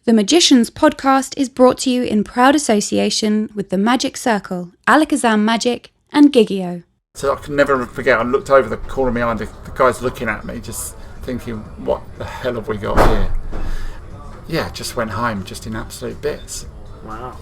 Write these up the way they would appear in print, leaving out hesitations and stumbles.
The Magicians podcast is brought to you in proud association with the Magic Circle, Alakazam Magic and Gigio. So I can never forget, I looked over the corner of my eye, the guy's looking at me, just thinking, what the hell have we got here? Yeah, just went home, just in absolute bits. Wow.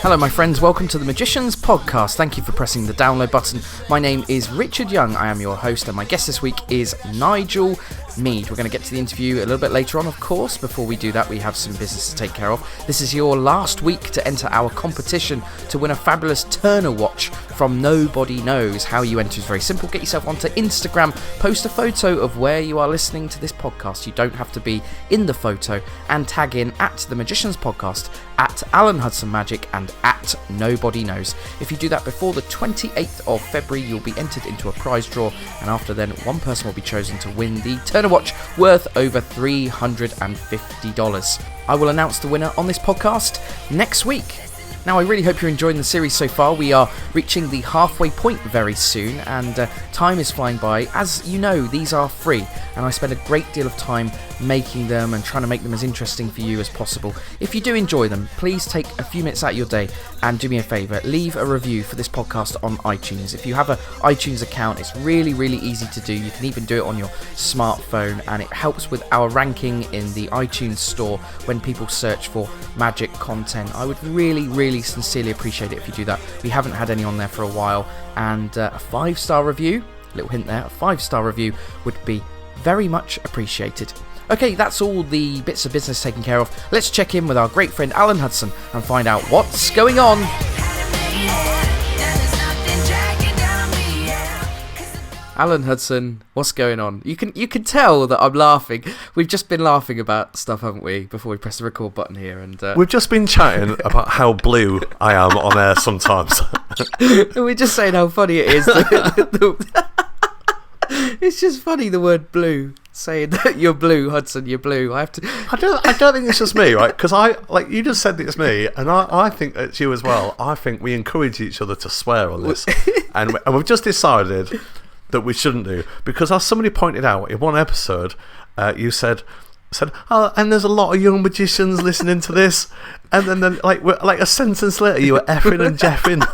Hello my friends, welcome to the Magicians podcast. Thank you for pressing the download button. My name is Richard Young, I am your host, and my guest this week is Nigel Mead. We're going to get to the interview a little bit later on, of course. Before we do that, we have some business to take care of. This is your last week to enter our competition to win a fabulous Turner watch from Nobody Knows. How you enter is very simple. Get yourself onto Instagram, post a photo of where you are listening to this podcast. You don't have to be in the photo, and tag in at the Magicians podcast, at Alan Hudson Magic, and at Nobody Knows. If you do that before the 28th of February, you'll be entered into a prize draw, and after then, one person will be chosen to win the Turner watch worth over $350. I will announce the winner on this podcast next week. Now, I really hope you're enjoying the series so far. We are reaching the halfway point very soon, and time is flying by. As you know, these are free, and I spend a great deal of time making them and trying to make them as interesting for you as possible. If you do enjoy them, please take a few minutes out of your day and do me a favour, leave a review for this podcast on iTunes. If you have an iTunes account, it's really, really easy to do. You can even do it on your smartphone, and it helps with our ranking in the iTunes store when people search for magic content. I would really, really sincerely appreciate it if you do that. We haven't had any on there for a while, and a 5-star review, little hint there, a 5-star review would be very much appreciated. Okay, that's all the bits of business taken care of. Let's check in with our great friend Alan Hudson and find out what's going on. Alan Hudson, what's going on? You can tell that I'm laughing. We've just been laughing about stuff, haven't we, before we press the record button here? And we've just been chatting about how blue I am on air sometimes. We're just saying how funny it is. It's just funny, the word blue. Saying that you're blue, Hudson, you're blue. I don't think it's just me, right? Because you just said it's me, and I think it's you as well. I think we encourage each other to swear on this, and we've just decided that we shouldn't do, because as somebody pointed out in one episode, you said, oh, and there's a lot of young magicians listening to this, and then like a sentence later you were effing and jeffing.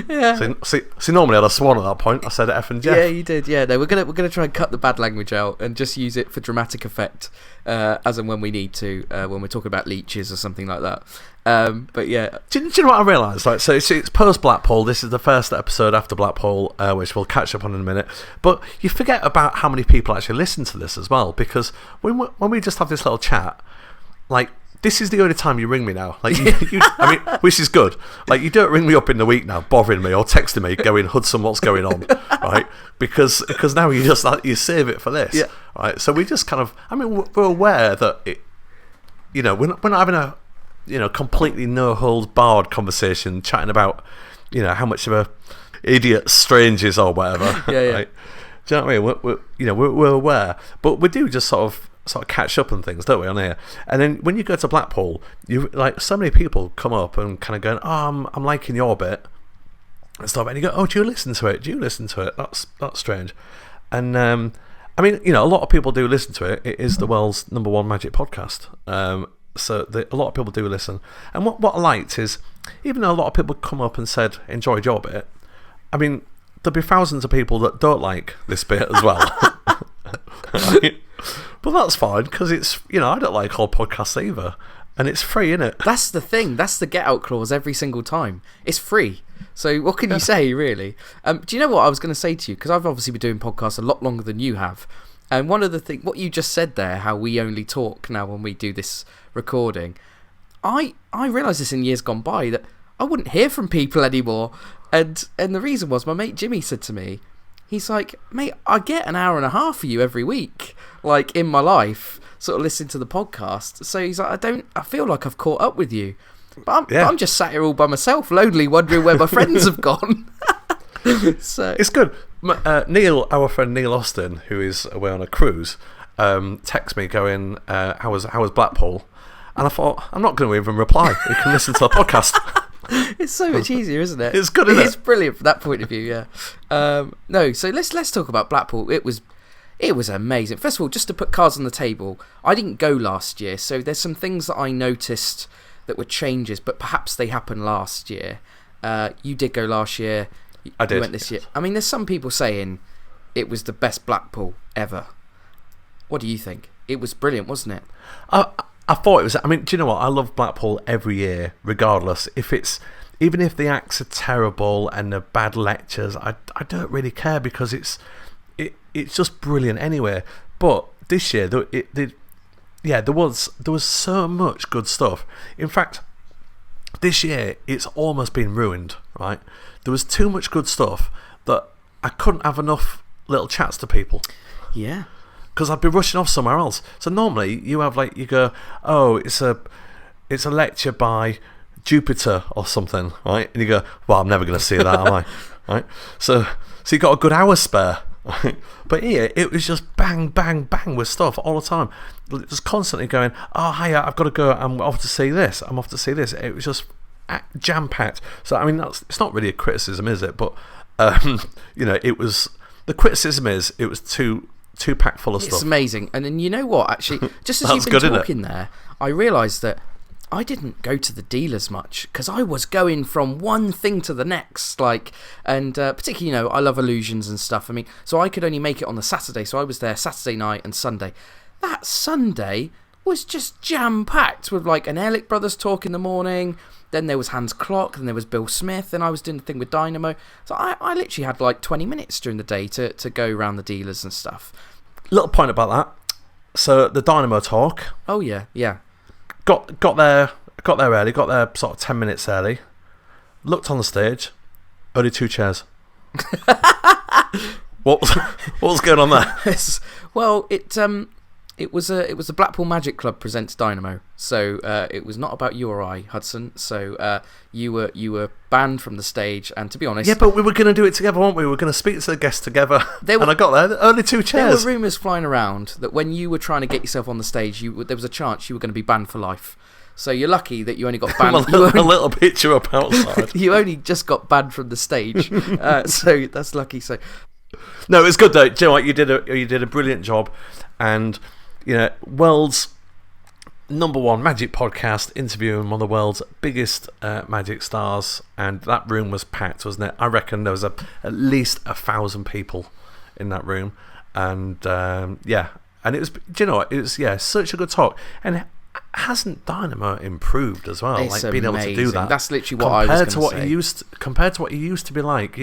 Yeah. See, normally I'd have sworn at that point. I said F and Jeff. Yeah, you did. Yeah, no, we're gonna try and cut the bad language out and just use it for dramatic effect, as and when we need to, when we're talking about leeches or something like that. But yeah, do you know what I realised? Like, so it's post Blackpool. This is the first episode after Blackpool, which we'll catch up on in a minute. But you forget about how many people actually listen to this as well, because when we just have this little chat, like, this is the only time you ring me now. Like, I mean, which is good. Like, you don't ring me up in the week now, bothering me or texting me, going, Hudson, what's going on, right? Because now you just you save it for this, yeah. Right? So we just kind of, I mean, we're aware that we're not having a completely no holds barred conversation, chatting about how much of a idiot Strange is or whatever. Yeah. Right? Do you know what I mean? We're aware, but we do just sort of catch up and things, don't we, on here? And then when you go to Blackpool, you like so many people come up and kind of going, oh, I'm liking your bit and stuff, and you go, oh, do you listen to it? That's strange. And I mean, a lot of people do listen to it. It is the world's #1 magic podcast, so a lot of people do listen. And what I liked is, even though a lot of people come up and said enjoyed your bit, I mean, there'll be thousands of people that don't like this bit as well. Right? But that's fine, because it's, I don't like all podcasts either, and it's free, innit? That's the thing. That's the get out clause every single time. It's free. So what can you say, really? Do you know what I was going to say to you? Because I've obviously been doing podcasts a lot longer than you have. And one of the things, what you just said there, how we only talk now when we do this recording, I realised this in years gone by, that I wouldn't hear from people anymore. And the reason was, my mate Jimmy said to me, he's like, mate, I get an hour and a half for you every week, like, in my life, sort of listening to the podcast. So he's like, I feel like I've caught up with you. But I'm just sat here all by myself, lonely, wondering where my friends have gone. So It's good. Neil, our friend Neil Austin, who is away on a cruise, texted me going, how was Blackpool? And I thought, I'm not going to even reply. You can listen to the podcast. it's so much easier, isn't it? It's good, isn't it? It's brilliant from that point of view. Yeah. No. So let's talk about Blackpool. It was amazing. First of all, just to put cards on the table, I didn't go last year, so there's some things that I noticed that were changes, but perhaps they happened last year. You did go last year. I did. You went this year. I mean, there's some people saying it was the best Blackpool ever. What do you think? It was brilliant, wasn't it? I thought it was. I mean, do you know what? I love Blackpool every year, regardless. Even if the acts are terrible and they're bad lectures, I don't really care because it's just brilliant anyway. But this year, there was so much good stuff. In fact, this year it's almost been ruined. Right? There was too much good stuff that I couldn't have enough little chats to people. Yeah. Because I'd be rushing off somewhere else. So normally you have you go, oh, it's a lecture by Jupiter or something, right? And you go, well, I'm never going to see that, am I? Right? So you got a good hour spare. Right? But here it was just bang, bang, bang with stuff all the time. It was constantly going, oh, hiya, I've got to go. I'm off to see this. I'm off to see this. It was just jam packed. So I mean, it's not really a criticism, is it? But it was the criticism is it was too packed full of stuff. It's amazing. And then you know what, actually, just as That's you've been good, talking there, I realised that I didn't go to the dealers much because I was going from one thing to the next, and particularly, I love illusions and stuff. I mean, so I could only make it on the Saturday, so I was there Saturday night and Sunday. That Sunday was just jam-packed with an Ehrlich Brothers talk in the morning, then there was Hans Klock, then there was Bill Smith, then I was doing the thing with Dynamo. So I literally had 20 minutes during the day to go around the dealers and stuff. Little point about that. So the Dynamo talk. Oh yeah. Got there early. Got there sort of 10 minutes early. Looked on the stage. Only 2 chairs. What was going on there? Well, it was a Blackpool Magic Club presents Dynamo. So it was not about you or I, Hudson. So you were banned from the stage, and to be honest, yeah, but we were going to do it together, weren't we? We were going to speak to the guests together. And I got there, only 2 chairs. There were rumours flying around that when you were trying to get yourself on the stage, there was a chance you were going to be banned for life. So you're lucky that you only got banned. a little picture up outside. You only just got banned from the stage, so that's lucky. So no, it's good though. Do you know what? You did a brilliant job, and world's #1 Magic podcast, interviewing one of the world's biggest Magic stars, and that room was packed, wasn't it? I reckon there was at least 1,000 people in that room, and and it was. Do you know what? It was such a good talk, and hasn't Dynamo improved as well? It's being able to do that. That's literally what I was going to say. Compared to what he used to be like,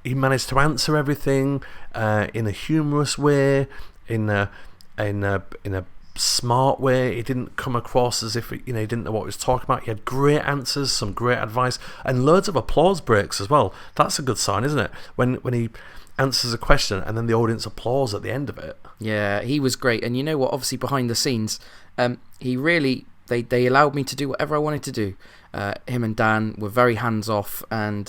he managed to answer everything in a humorous way, in a smart way. He didn't come across as if he didn't know what he was talking about. He had great answers, some great advice, and loads of applause breaks as well. That's a good sign, isn't it? When he answers a question and then the audience applause at the end of it. Yeah, he was great. And you know what? Obviously, behind the scenes, he really they allowed me to do whatever I wanted to do. Him and Dan were very hands off, and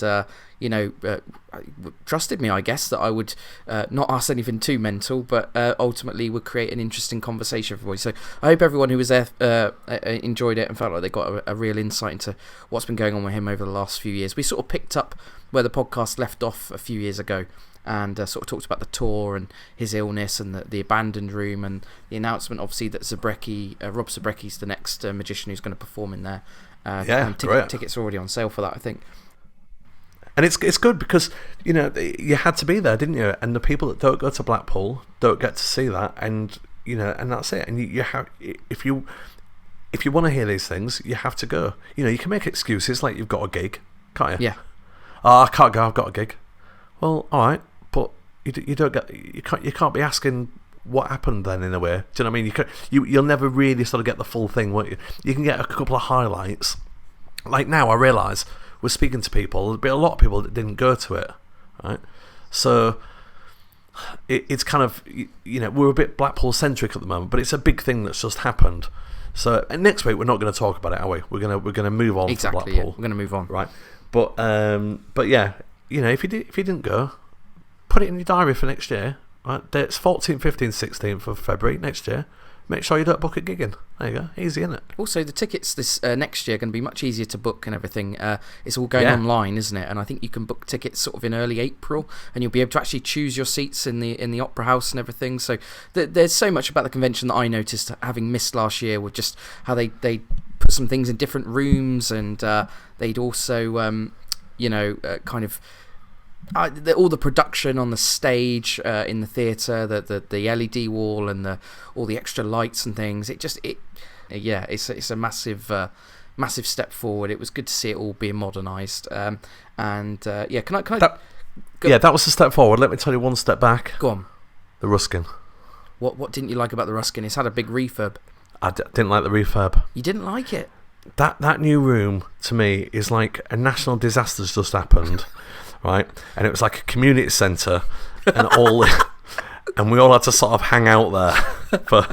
trusted me, I guess, that I would not ask anything too mental, but ultimately would create an interesting conversation for everybody. So I hope everyone who was there enjoyed it and felt like they got a real insight into what's been going on with him over the last few years. We sort of picked up where the podcast left off a few years ago, and sort of talked about the tour and his illness and the abandoned room and the announcement, obviously, that Rob Zabrecki's the next magician who's going to perform in there. Tickets are already on sale for that, I think. And it's good because you had to be there, didn't you? And the people that don't go to Blackpool don't get to see that, and and that's it. And you have, if you want to hear these things, you have to go. You can make excuses like you've got a gig, can't you? Yeah. Oh, I can't go. I've got a gig. Well, all right, but you can't be asking what happened then, in a way. Do you know what I mean? You'll never really sort of get the full thing, won't you? You can get a couple of highlights. Like now, I realise we're speaking to people. There'll be a lot of people that didn't go to it, right? So it's kind of we're a bit Blackpool centric at the moment, but it's a big thing that's just happened. So next week we're not going to talk about it, are we? We're going to move on. Exactly. From Blackpool, yeah. We're going to move on, right? But yeah, if you didn't go, put it in your diary for next year. Right, dates 14th, 15th, 16th of February next year. Make sure you don't book a gig in. There you go, easy, isn't it? Also, the tickets this next year are going to be much easier to book and everything. It's all going online, isn't it? And I think you can book tickets sort of in early April, and you'll be able to actually choose your seats in the Opera House and everything. So there's so much about the convention that I noticed, having missed last year, with just how they put some things in different rooms, and they'd also kind of. All the production on the stage in the theatre, the LED wall and all the extra lights and things. It's a massive step forward. It was good to see it all being modernised. Can I? That was a step forward. Let me tell you one step back. Go on. The Ruskin. What didn't you like about the Ruskin? It's had a big refurb. I didn't like the refurb. You didn't like it? That new room to me is like a national disaster's just happened. Right, and it was like a community centre, and and we all had to sort of hang out there for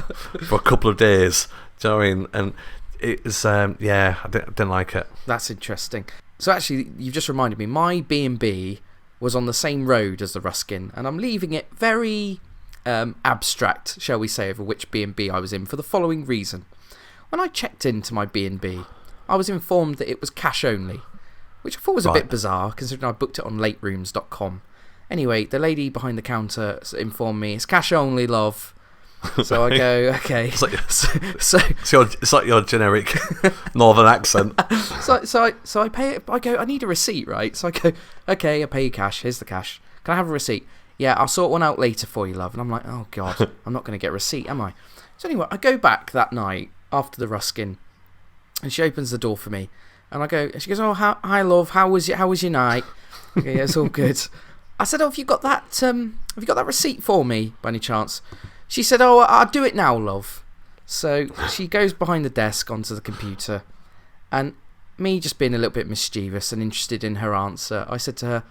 a couple of days. Do you know what I mean? And it was, I didn't like it. That's interesting. So actually, you've just reminded me. My B&B was on the same road as the Ruskin, and I'm leaving it very abstract, shall we say, over which B&B I was in for the following reason. When I checked into my B&B, I was informed that it was cash only, which I thought was a bit bizarre, considering I booked it on laterooms.com. Anyway, the lady behind the counter informed me, it's cash only, love. So I go, okay. It's like your generic northern accent. So I pay it. I go, I need a receipt, right? So I go, okay, I pay you cash. Here's the cash. Can I have a receipt? Yeah, I'll sort one out later for you, love. And I'm like, oh God, I'm not going to get a receipt, am I? So anyway, I go back that night after the Ruskin, and she opens the door for me. And I go, she goes, oh, hi love, how was your night? Okay, yeah, it's all good. I said, oh, have you got that receipt for me by any chance? She said, oh, I'll do it now, love. So she goes behind the desk onto the computer, and me just being a little bit mischievous and interested in her answer, I said to her,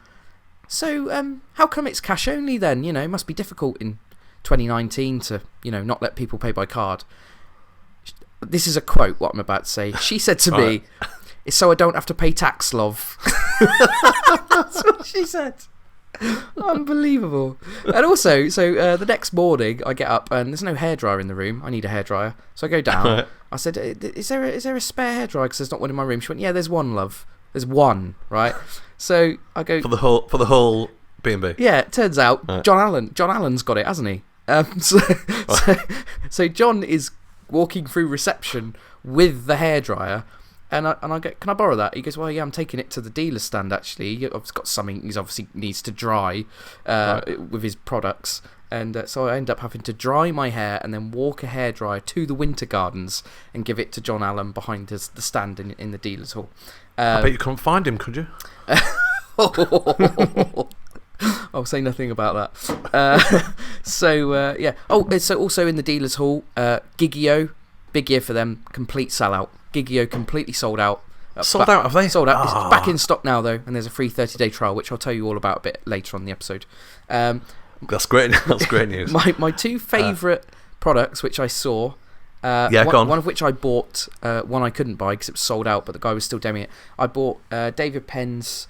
so how come it's cash only then? It must be difficult in 2019 to, not let people pay by card. This is a quote, what I'm about to say. She said to me, it's so I don't have to pay tax, love. That's what she said. Unbelievable. And also, so the next morning I get up and there's no hairdryer in the room. I need a hairdryer. So I go down. I said, is there a spare hairdryer? Because there's not one in my room. She went, yeah, there's one, love. There's one, right? So I go... For the whole B&B? Yeah, it turns out John Allen's got it, hasn't he? So John is walking through reception with the hairdryer. And I go, can I borrow that? He goes, well, yeah, I'm taking it to the dealer's stand, actually. He's got something he obviously needs to dry with his products. And so I end up having to dry my hair and then walk a hairdryer to the Winter Gardens and give it to John Allen behind the stand in the dealer's hall. I bet you couldn't find him, could you? I'll say nothing about that. Yeah. Oh, so also in the dealer's hall, Gigio, big year for them, complete sellout. Gigio completely sold out. Sold out, have they? Sold out. It's back in stock now, though, and there's a free 30-day trial, which I'll tell you all about a bit later on in the episode. That's great. That's great news. My two favourite products, which I saw, one of which I bought, one I couldn't buy because it was sold out, but the guy was still demoing it. I bought David Penn's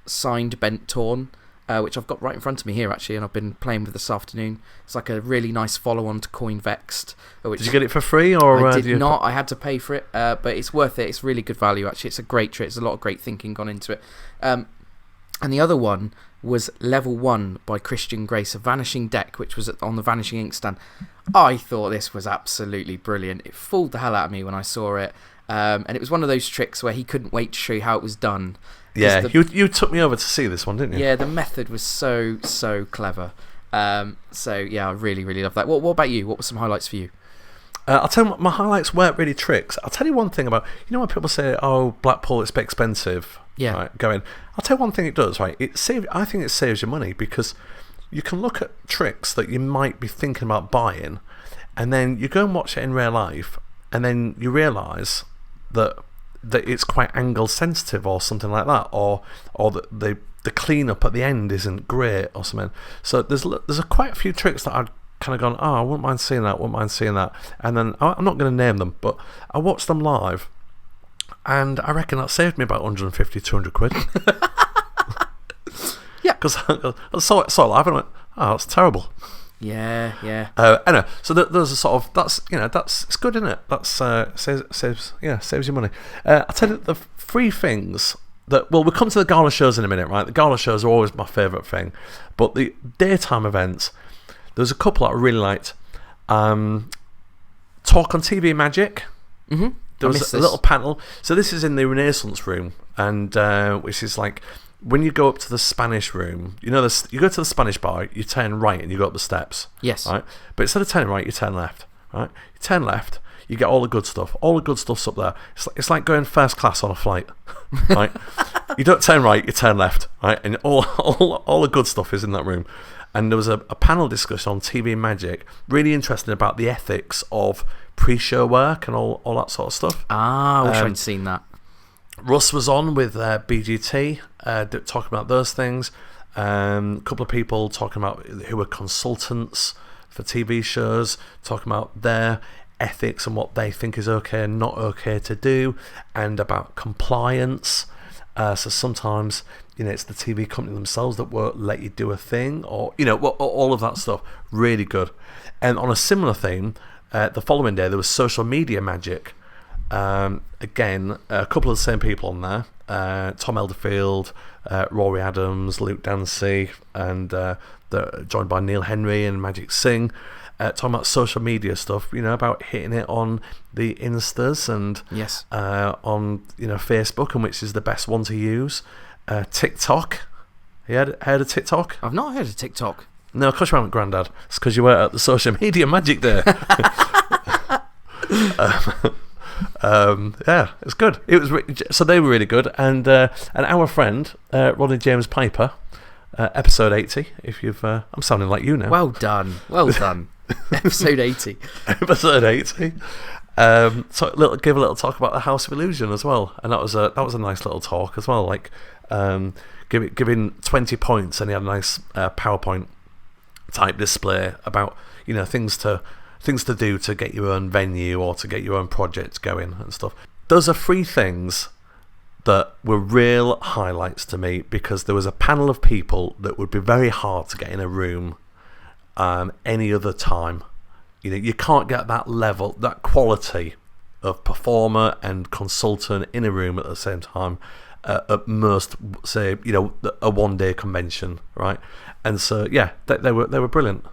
signed Bent Torn, which I've got right in front of me here, actually, and I've been playing with this afternoon. It's like a really nice follow-on to Coin Vexed. Did you get it for free? Or I did not. I had to pay for it, but it's worth it. It's really good value, actually. It's a great trick. There's a lot of great thinking gone into it. And the other one was Level 1 by Christian Grace, a Vanishing Deck, which was on the Vanishing Ink stand. I thought this was absolutely brilliant. It fooled the hell out of me when I saw it. And it was one of those tricks where he couldn't wait to show you how it was done. Yeah, you took me over to see this one, didn't you? Yeah, the method was so clever. So yeah, I really, really love that. What about you? What were some highlights for you? I'll tell you, my highlights weren't really tricks. I'll tell you one thing about, when people say, oh, Blackpool, it's a bit expensive. Yeah. Right, going. I'll tell you one thing it does, right? I think it saves you money, because you can look at tricks that you might be thinking about buying, and then you go and watch it in real life, and then you realise that it's quite angle sensitive or something like that, or that the cleanup at the end isn't great or something. So there's quite a few tricks that I'd kind of gone, oh, I wouldn't mind seeing that, and then I'm not going to name them, but I watched them live, and I reckon that saved me about 150, 200 quid. Yeah. Because I saw it live and I went, oh, that's terrible. Yeah. Anyway, so there's a sort of, it's good, isn't it? That's saves you money. I'll tell you the three things that, well, we'll come to the gala shows in a minute, right? The gala shows are always my favourite thing, but the daytime events, there's a couple that I really liked. Talk on TV Magic. Mm-hmm. There was a little panel. So this is in the Renaissance room, and which is like when you go up to the Spanish room. You go to the Spanish bar, you turn right, and you go up the steps. Yes. Right. But instead of turning right, you turn left. Right. You turn left. You get all the good stuff. All the good stuff's up there. It's like going first class on a flight. Right. You don't turn right, you turn left. Right. And all the good stuff is in that room. And there was a panel discussion on TV Magic, really interesting about the ethics of pre-show work and all that sort of stuff. I wish I'd seen that. Russ was on with BGT, talking about those things. A couple of people talking about who were consultants for TV shows, talking about their ethics and what they think is okay and not okay to do, and about compliance. So sometimes, it's the TV company themselves that won't let you do a thing, or all of that stuff. Really good. And on a similar theme, the following day there was social media magic. Again, a couple of the same people on there: Tom Elderfield, Rory Adams, Luke Dancy, and joined by Neil Henry and Magic Singh. Talking about social media stuff, about hitting it on the Instas and yes, on Facebook, and which is the best one to use. TikTok. You heard of TikTok? I've not heard of TikTok. No, of course you haven't, Grandad. It's because you were at the social media magic day. Yeah, it's good. It was so they were really good, and our friend Ronnie James Piper, episode 80. If you've, I'm sounding like you now. Well done. Episode 80. Episode 80. So give a little talk about the House of Illusion as well, and that was a nice little talk as well. Like giving 20 points, and he had a nice PowerPoint type display about things to do to get your own venue or to get your own projects going and stuff. Those are three things that were real highlights to me, because there was a panel of people that would be very hard to get in a room any other time. You can't get that level, that quality of performer and consultant in a room at the same time at most, say, a one-day convention, right? And so, yeah, they were brilliant.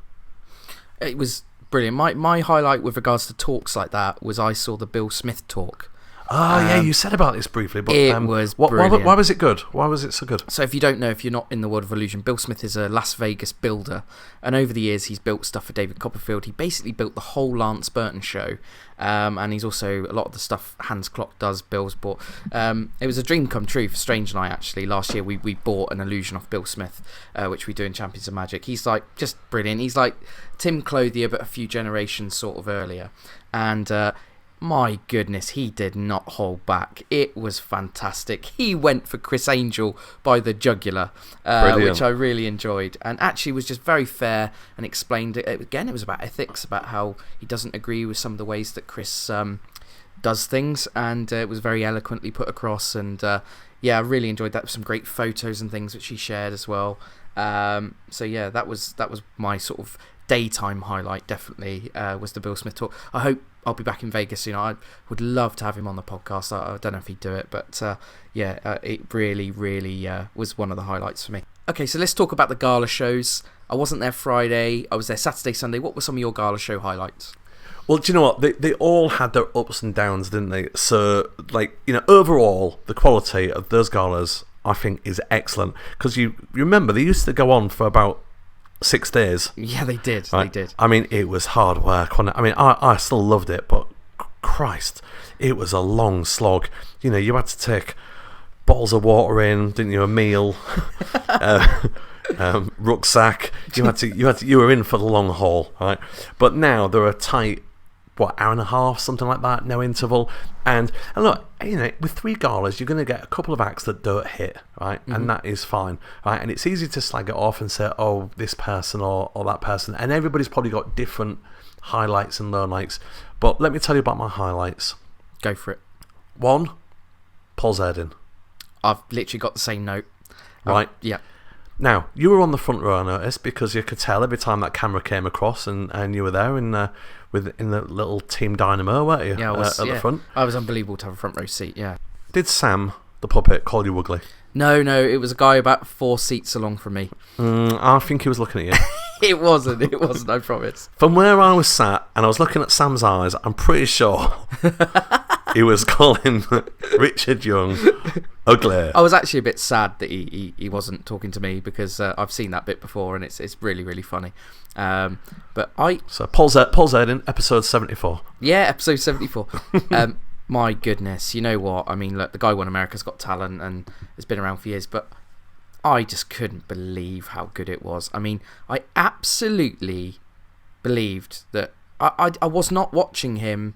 It was brilliant. My highlight with regards to talks like that was I saw the Bill Smith talk. Oh, yeah, you said about this briefly, but it was brilliant. Why was it good? Why was it so good? So if you don't know, if you're not in the world of illusion, Bill Smith is a Las Vegas builder, and over the years he's built stuff for David Copperfield. He basically built the whole Lance Burton show, and he's also, a lot of the stuff Hans Klock does, Bill's bought. It was a dream come true for Strange Night, actually. Last year we bought an illusion off Bill Smith, which we do in Champions of Magic. He's like just brilliant. He's like Tim Clothier, but a few generations sort of earlier, and my goodness, he did not hold back. It was fantastic. He went for Chris Angel by the jugular, which I really enjoyed, and actually was just very fair and explained it. Again, it was about ethics, about how he doesn't agree with some of the ways that Chris does things, and it was very eloquently put across. And yeah, I really enjoyed that. Some great photos and things which he shared as well. So yeah, that was my sort of daytime highlight. Definitely was the Bill Smith talk. I hope I'll be back in Vegas soon. I would love to have him on the podcast. I don't know if he'd do it, but it really was one of the highlights for me. Okay, so let's talk about the gala shows. I wasn't there Friday. I was there Saturday, Sunday. What were some of your gala show highlights? Well, do you know what? They all had their ups and downs, didn't they? So, overall, the quality of those galas, I think, is excellent. Because you remember, they used to go on for about 6 days. Yeah, they did. Right? They did. I mean, it was hard work. I still loved it, but Christ, it was a long slog. You had to take bottles of water in, didn't you? A meal, rucksack. You were in for the long haul, right? But now there are tight, hour and a half, something like that, no interval. And look, with 3 galas, you're going to get a couple of acts that don't hit, right? Mm-hmm. And that is fine, right? And it's easy to slag it off and say, oh, this person or that person. And everybody's probably got different highlights and lowlights. But let me tell you about my highlights. Go for it. 1, Paul Zerdin. I've literally got the same note. Right. Yeah. Now, you were on the front row, I noticed, because you could tell every time that camera came across, and you were there in the little Team Dynamo, weren't you? Yeah, at the front. I was unbelievable to have a front row seat, yeah. Did Sam, the puppet, call you ugly? No, it was a guy about 4 seats along from me. I think he was looking at you. It wasn't, I promise. From where I was sat, and I was looking at Sam's eyes, I'm pretty sure he was calling Richard Young ugly. I was actually a bit sad that he wasn't talking to me, because I've seen that bit before, and it's really, really funny. So Paul Zerdin, episode 74. Yeah, episode 74. My goodness, you know what? I mean, look, the guy won America's Got Talent and has been around for years, but I just couldn't believe how good it was. I mean, I absolutely believed that I was not watching him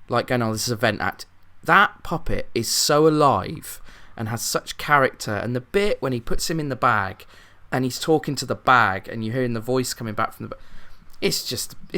like going, oh, this is a vent act. That puppet is so alive and has such character, and the bit when he puts him in the bag and he's talking to the bag and you're hearing the voice coming back from the bag, it's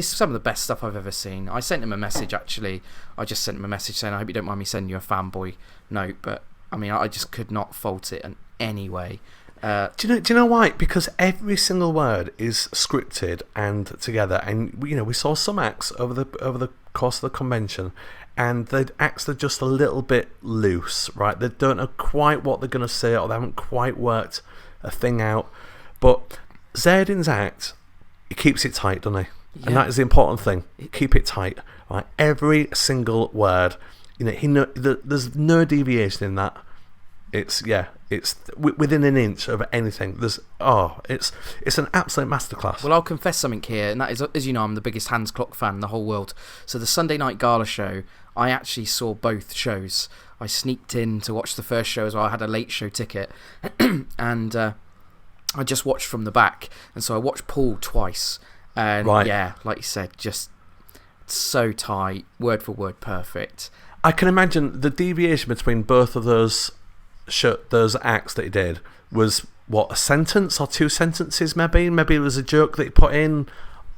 some of the best stuff I've ever seen. I sent him a message, actually. I just sent him a message saying, I hope you don't mind me sending you a fanboy note, but I mean, I just could not fault it in any way. Do you know why? Because every single word is scripted and together, and we saw some acts over the course of the convention, and the acts are just a little bit loose, right? They don't know quite what they're going to say, or they haven't quite worked a thing out. But Zerdin's act, he keeps it tight, doesn't he? Yeah. And that is the important thing. Keep it tight, right? Every single word. There's no deviation in that. It's within an inch of anything. It's an absolute masterclass. Well, I'll confess something here, and that is, as you know, I'm the biggest Hans Klock fan in the whole world. So the Sunday night gala show, I actually saw both shows. I sneaked in to watch the first show as well. I had a late show ticket, and I just watched from the back. And so I watched Paul twice, and yeah, like you said, just so tight, word for word, perfect. I can imagine the deviation between both of those acts that he did was, what, a sentence or 2 sentences maybe it was a joke that he put in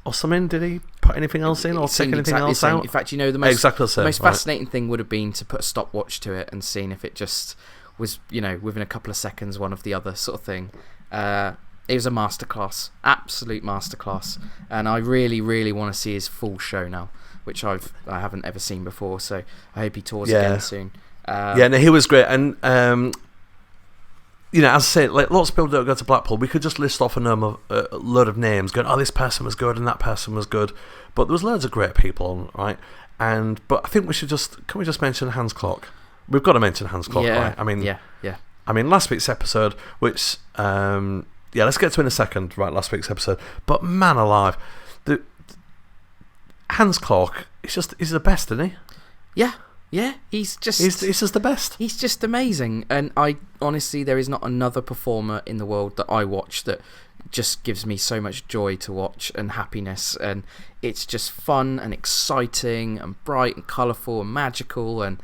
or something. Did he put anything else in or take anything else out? In fact, the most fascinating thing would have been to put a stopwatch to it and seeing if it just was, within a couple of seconds one of the other sort of thing. It was a masterclass, absolute masterclass, and I really, really want to see his full show now, which I haven't ever seen before, so I hope he tours again soon. He was great, and as I say, like, lots of people don't go to Blackpool. We could just list off a load of names, going, oh, this person was good and that person was good, but there was loads of great people, right? But I think can we just mention Hans Klock? We've got to mention Hans Klock, right? I mean, yeah. I mean, last week's episode, which, let's get to in a second, right? Last week's episode, but man alive, Hans Klock, he's the best, isn't he? Yeah, he's just the best. He's just amazing, and I honestly, there is not another performer in the world that I watch that just gives me so much joy to watch and happiness, and it's just fun and exciting and bright and colourful and magical. And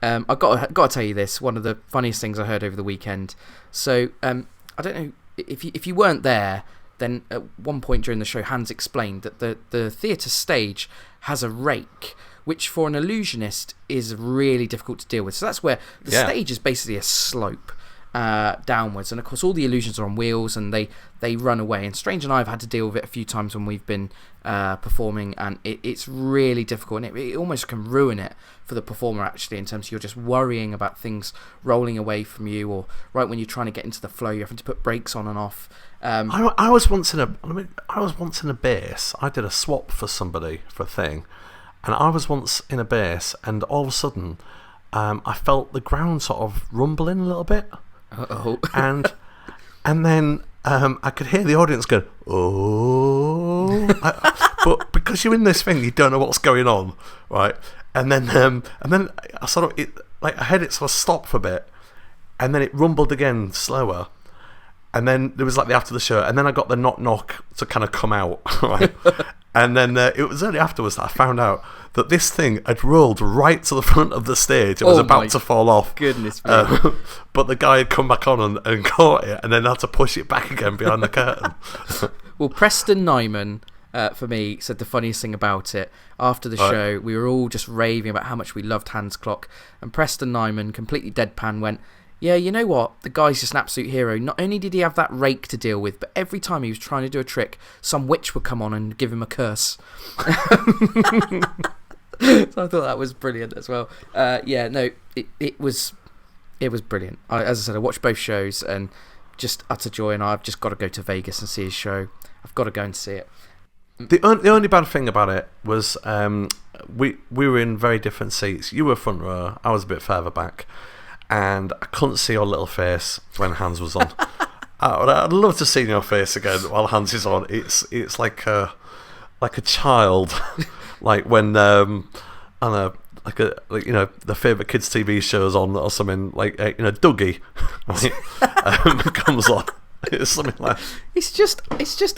I've got to tell you this, one of the funniest things I heard over the weekend. So I don't know if you weren't there, then at one point during the show, Hans explained that the theatre stage has a rake, which for an illusionist is really difficult to deal with. So that's where the stage is basically a slope downwards, and of course all the illusions are on wheels and they run away. And Strange and I have had to deal with it a few times when we've been performing, and it's really difficult, and it almost can ruin it for the performer, actually, in terms of you're just worrying about things rolling away from you, or right when you're trying to get into the flow, you're having to put brakes on and off. I was once in a bass. I did a swap for somebody for a thing. And I was once in a bass, and all of a sudden, I felt the ground sort of rumbling a little bit. Uh-oh. and then I could hear the audience go, oh. But because you're in this thing, you don't know what's going on, right? And then I sort of, I heard it sort of stop for a bit, and then it rumbled again, slower. And then there was like the after the show, and then I got the knock to kind of come out, right? And then it was only afterwards that I found out that this thing had rolled right to the front of the stage. It was about to fall off. Goodness me. But the guy had come back on and caught it, and then had to push it back again behind the curtain. Well, Preston Nyman for me, said the funniest thing about it. After the show, we were all just raving about how much we loved Hans Clock, and Preston Nyman, completely deadpan, went, yeah, you know what? The guy's just an absolute hero. Not only did he have that rake to deal with, but every time he was trying to do a trick, some witch would come on and give him a curse. So I thought that was brilliant as well. It was brilliant. As I said, I watched both shows and just utter joy, and I've just got to go to Vegas and see his show. I've got to go and see it. The only bad thing about it was we were in very different seats. You were front row, I was a bit further back, and I couldn't see your little face when Hans was on. I'd love to see your face again while Hans is on. It's like a child, like when the favourite kids TV shows on or something, like Dougie, right? Comes on. It's something like it's just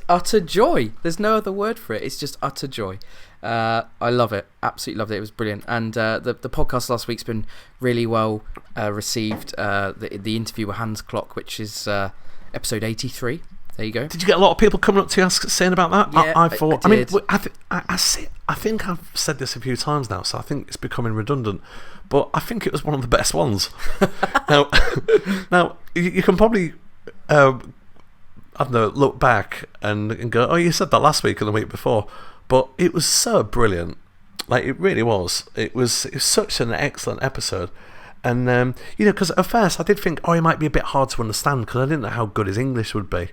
utter joy. There's no other word for it. It's just utter joy. I love it. Absolutely loved it. It was brilliant. And the podcast last week's been really well received. The interview with Hans Clock, which is episode 83. There you go. Did you get a lot of people coming up to you saying about that? Yeah, I thought. I did. I think I've said this a few times now, so I think it's becoming redundant. But I think it was one of the best ones. now you can probably. I don't know, look back and go, oh, you said that last week and the week before, but it was so brilliant. Like, it really was. It was such an excellent episode. And, because at first I did think, oh, it might be a bit hard to understand because I didn't know how good his English would be.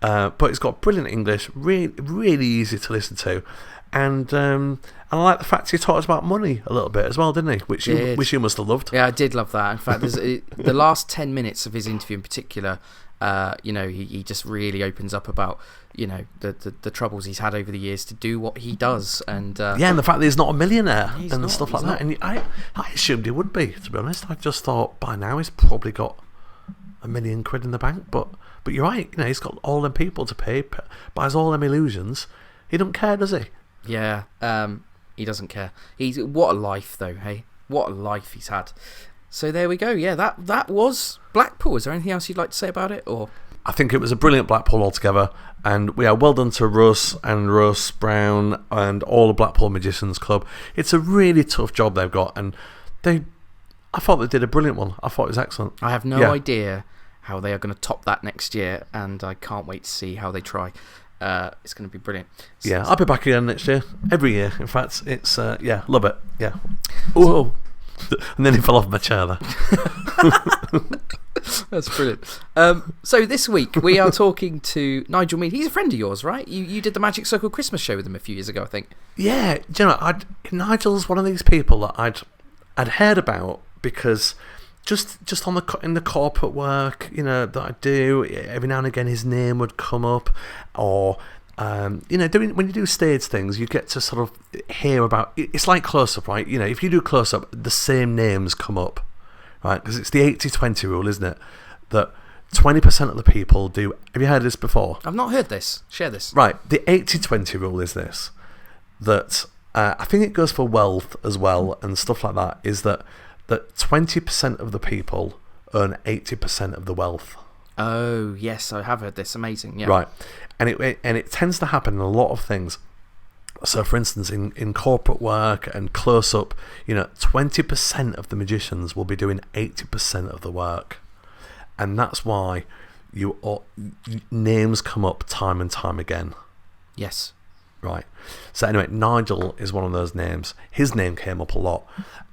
But it's got brilliant English, really, really easy to listen to. And I like the fact he talked about money a little bit as well, didn't he? Which you must have loved. Yeah, I did love that. In fact, the last 10 minutes of his interview in particular, he just really opens up about the troubles he's had over the years to do what he does, and and the fact that he's not a millionaire and stuff like not. that. And I assumed he would be, to be honest. I just thought by now he's probably got £1 million in the bank, but you're right. He's got all them people to pay, buys all them illusions. He don't care, does he? Yeah, he doesn't care. What a life, though. Hey, what a life he's had. So there we go. Yeah, that was Blackpool. Is there anything else you'd like to say about it? Or I think it was a brilliant Blackpool altogether, and well done to Russ and Russ Brown and all the Blackpool Magicians Club. It's a really tough job they've got, and I thought they did a brilliant one. I thought it was excellent. I have no idea how they are going to top that next year, and I can't wait to see how they try. It's going to be brilliant. Yeah, I'll be back again next year. Every year, in fact. It's love it. Yeah. Oh. And then he fell off my chair there. That's brilliant. So this week we are talking to Nigel Mead. He's a friend of yours, right? You did the Magic Circle Christmas show with him a few years ago, I think. Yeah, Nigel's one of these people that I'd heard about because just in the corporate work, that I do, every now and again his name would come up, or when you do stage things, you get to sort of hear about. It's like Close Up, right? If you do Close Up, the same names come up, right? Because it's the 80-20 rule, isn't it? That 20% of the people do. Have you heard this before? I've not heard this. Share this. Right. The 80-20 rule is this: that I think it goes for wealth as well and stuff like that. Is that 20% of the people earn 80% of the wealth. Oh yes, I have heard this. Amazing. Yeah. Right. And it tends to happen in a lot of things. So, for instance, in corporate work and Close Up, 20% of the magicians will be doing 80% of the work, and that's why names come up time and time again. Yes. Right. So anyway, Nigel is one of those names. His name came up a lot,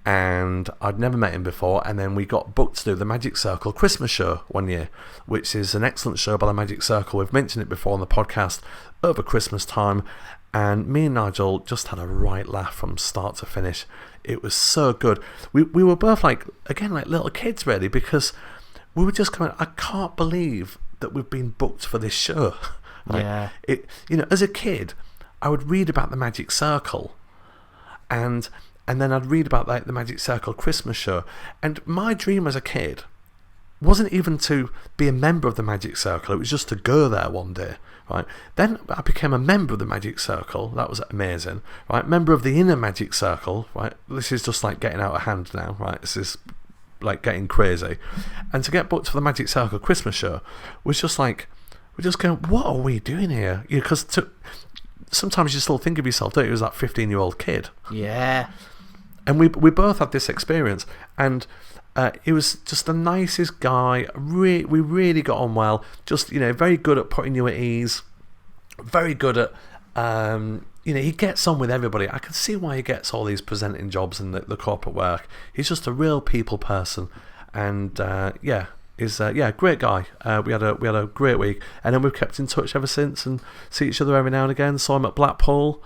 and I'd never met him before, and then we got booked to do the Magic Circle Christmas show one year, which is an excellent show by the Magic Circle. We've mentioned it before on the podcast, over Christmas time, and me and Nigel just had a right laugh from start to finish. It was so good. We were both like little kids really, because we were just going, I can't believe that we've been booked for this show. Yeah. As a kid, I would read about the Magic Circle, and then I'd read about the Magic Circle Christmas show, and my dream as a kid wasn't even to be a member of the Magic Circle. It was just to go there one day, right? Then I became a member of the Magic Circle. That was amazing, right? Member of the Inner Magic Circle, right? This is just like getting out of hand now, right? This is like getting crazy. And to get booked for the Magic Circle Christmas show was just like, we're just going, what are we doing here? Because sometimes you still think of yourself, don't you, as that 15-year-old kid. Yeah. And we both had this experience, and he was just the nicest guy. We really got on well. Just, very good at putting you at ease. Very good at, he gets on with everybody. I can see why he gets all these presenting jobs and the corporate work. He's just a real people person, and he's a great guy. We had a great week, and then we've kept in touch ever since, and see each other every now and again. Saw him at Blackpool,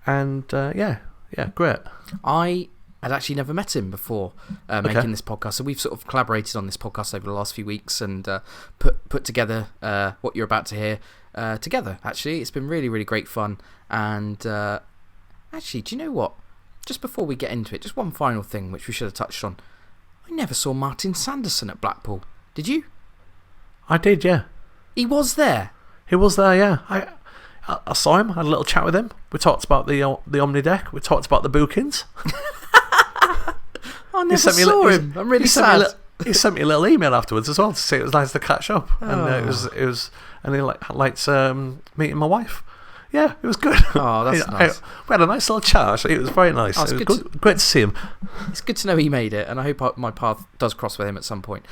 and great. I had actually never met him before making this podcast, so we've sort of collaborated on this podcast over the last few weeks and put together what you're about to hear together. Actually, it's been really, really great fun. And actually, do you know what? Just before we get into it, just one final thing which we should have touched on. I never saw Martin Sanderson at Blackpool. Did you? I did, yeah. He was there. He was there, yeah. I saw him. Had a little chat with him. We talked about the Omni deck. We talked about the bookings. I never saw him. I'm really sad. He sent me a little email afterwards as well to say it was nice to catch up, and it was, and he liked meeting my wife. Yeah, it was good. Oh, that's nice. We had a nice little chat. Actually, it was very nice. Oh, it was great to see him. It's good to know he made it, and I hope my path does cross with him at some point.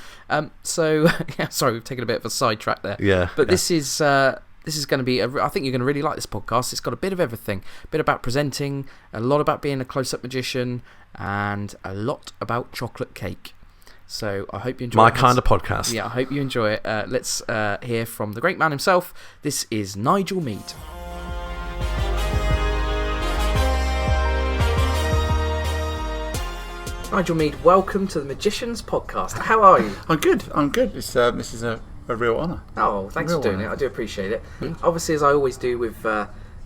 Sorry, we've taken a bit of a sidetrack there. Yeah, but this is going to be. I think you're going to really like this podcast. It's got a bit of everything. A bit about presenting, a lot about being a close-up magician, and a lot about chocolate cake. So I hope you enjoy my kind of podcast. Yeah, I hope you enjoy it. Let's hear from the great man himself. This is Nigel Mead. Nigel Mead, welcome to the Magicians Podcast. How are you? I'm good. This is a real honour. Oh, thanks for doing it. I do appreciate it. Obviously, as I always do with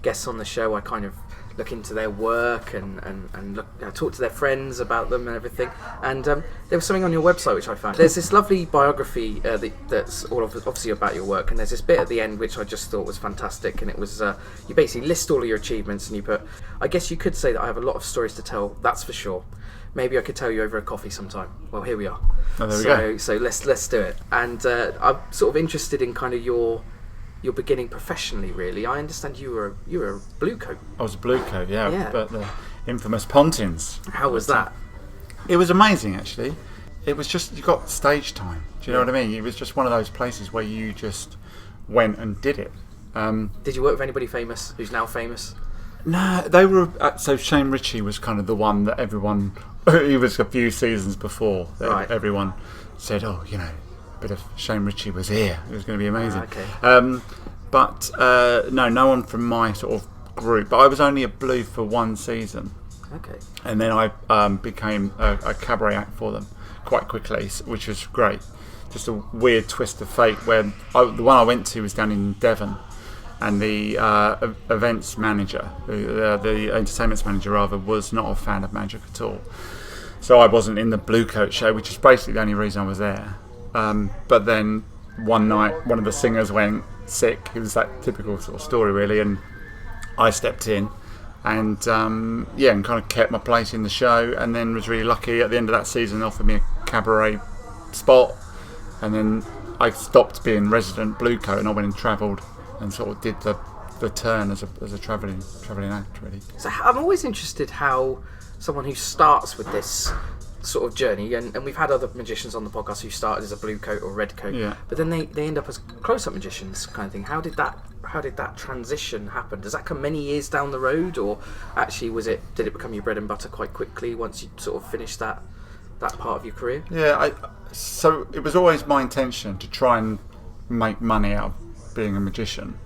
guests on the show, I kind of look into their work and talk to their friends about them and everything. And there was something on your website which I found. There's this lovely biography that's all obviously about your work, and there's this bit at the end which I just thought was fantastic. And it was you basically list all of your achievements, and you put, I guess you could say that I have a lot of stories to tell. That's for sure. Maybe I could tell you over a coffee sometime. Well, here we are. Oh, there we go. So let's do it. And I'm sort of interested in kind of your beginning professionally. Really, I understand you were a blue coat. I was a blue coat, yeah. But the infamous Pontins. How was that? It was amazing, actually. It was just, you got stage time. Do you know what I mean? It was just one of those places where you just went and did it. Did you work with anybody famous who's now famous? No, they were. So Shane Ritchie was kind of the one that everyone. He was a few seasons before. Right. Everyone said, "Oh, a bit of Shane Ritchie was here. It was going to be amazing." Okay. But no one from my sort of group. But I was only a blue for one season. Okay. And then I became a cabaret act for them quite quickly, which was great. Just a weird twist of fate where the one I went to was down in Devon. And the events manager, the entertainment manager rather, was not a fan of magic at all. So I wasn't in the blue coat show, which is basically the only reason I was there. But then one night, one of the singers went sick. It was that typical sort of story, really. And I stepped in and and kind of kept my place in the show. And then was really lucky at the end of that season, they offered me a cabaret spot. And then I stopped being resident blue coat and I went and travelled. And sort of did the turn as a travelling act, really. So I'm always interested how someone who starts with this sort of journey, and we've had other magicians on the podcast who started as a blue coat or red coat, but then they end up as close-up magicians, kind of thing. How did that transition happen? Does that come many years down the road, or actually did it become your bread and butter quite quickly once you sort of finished that part of your career? Yeah, so it was always my intention to try and make money out of being a magician.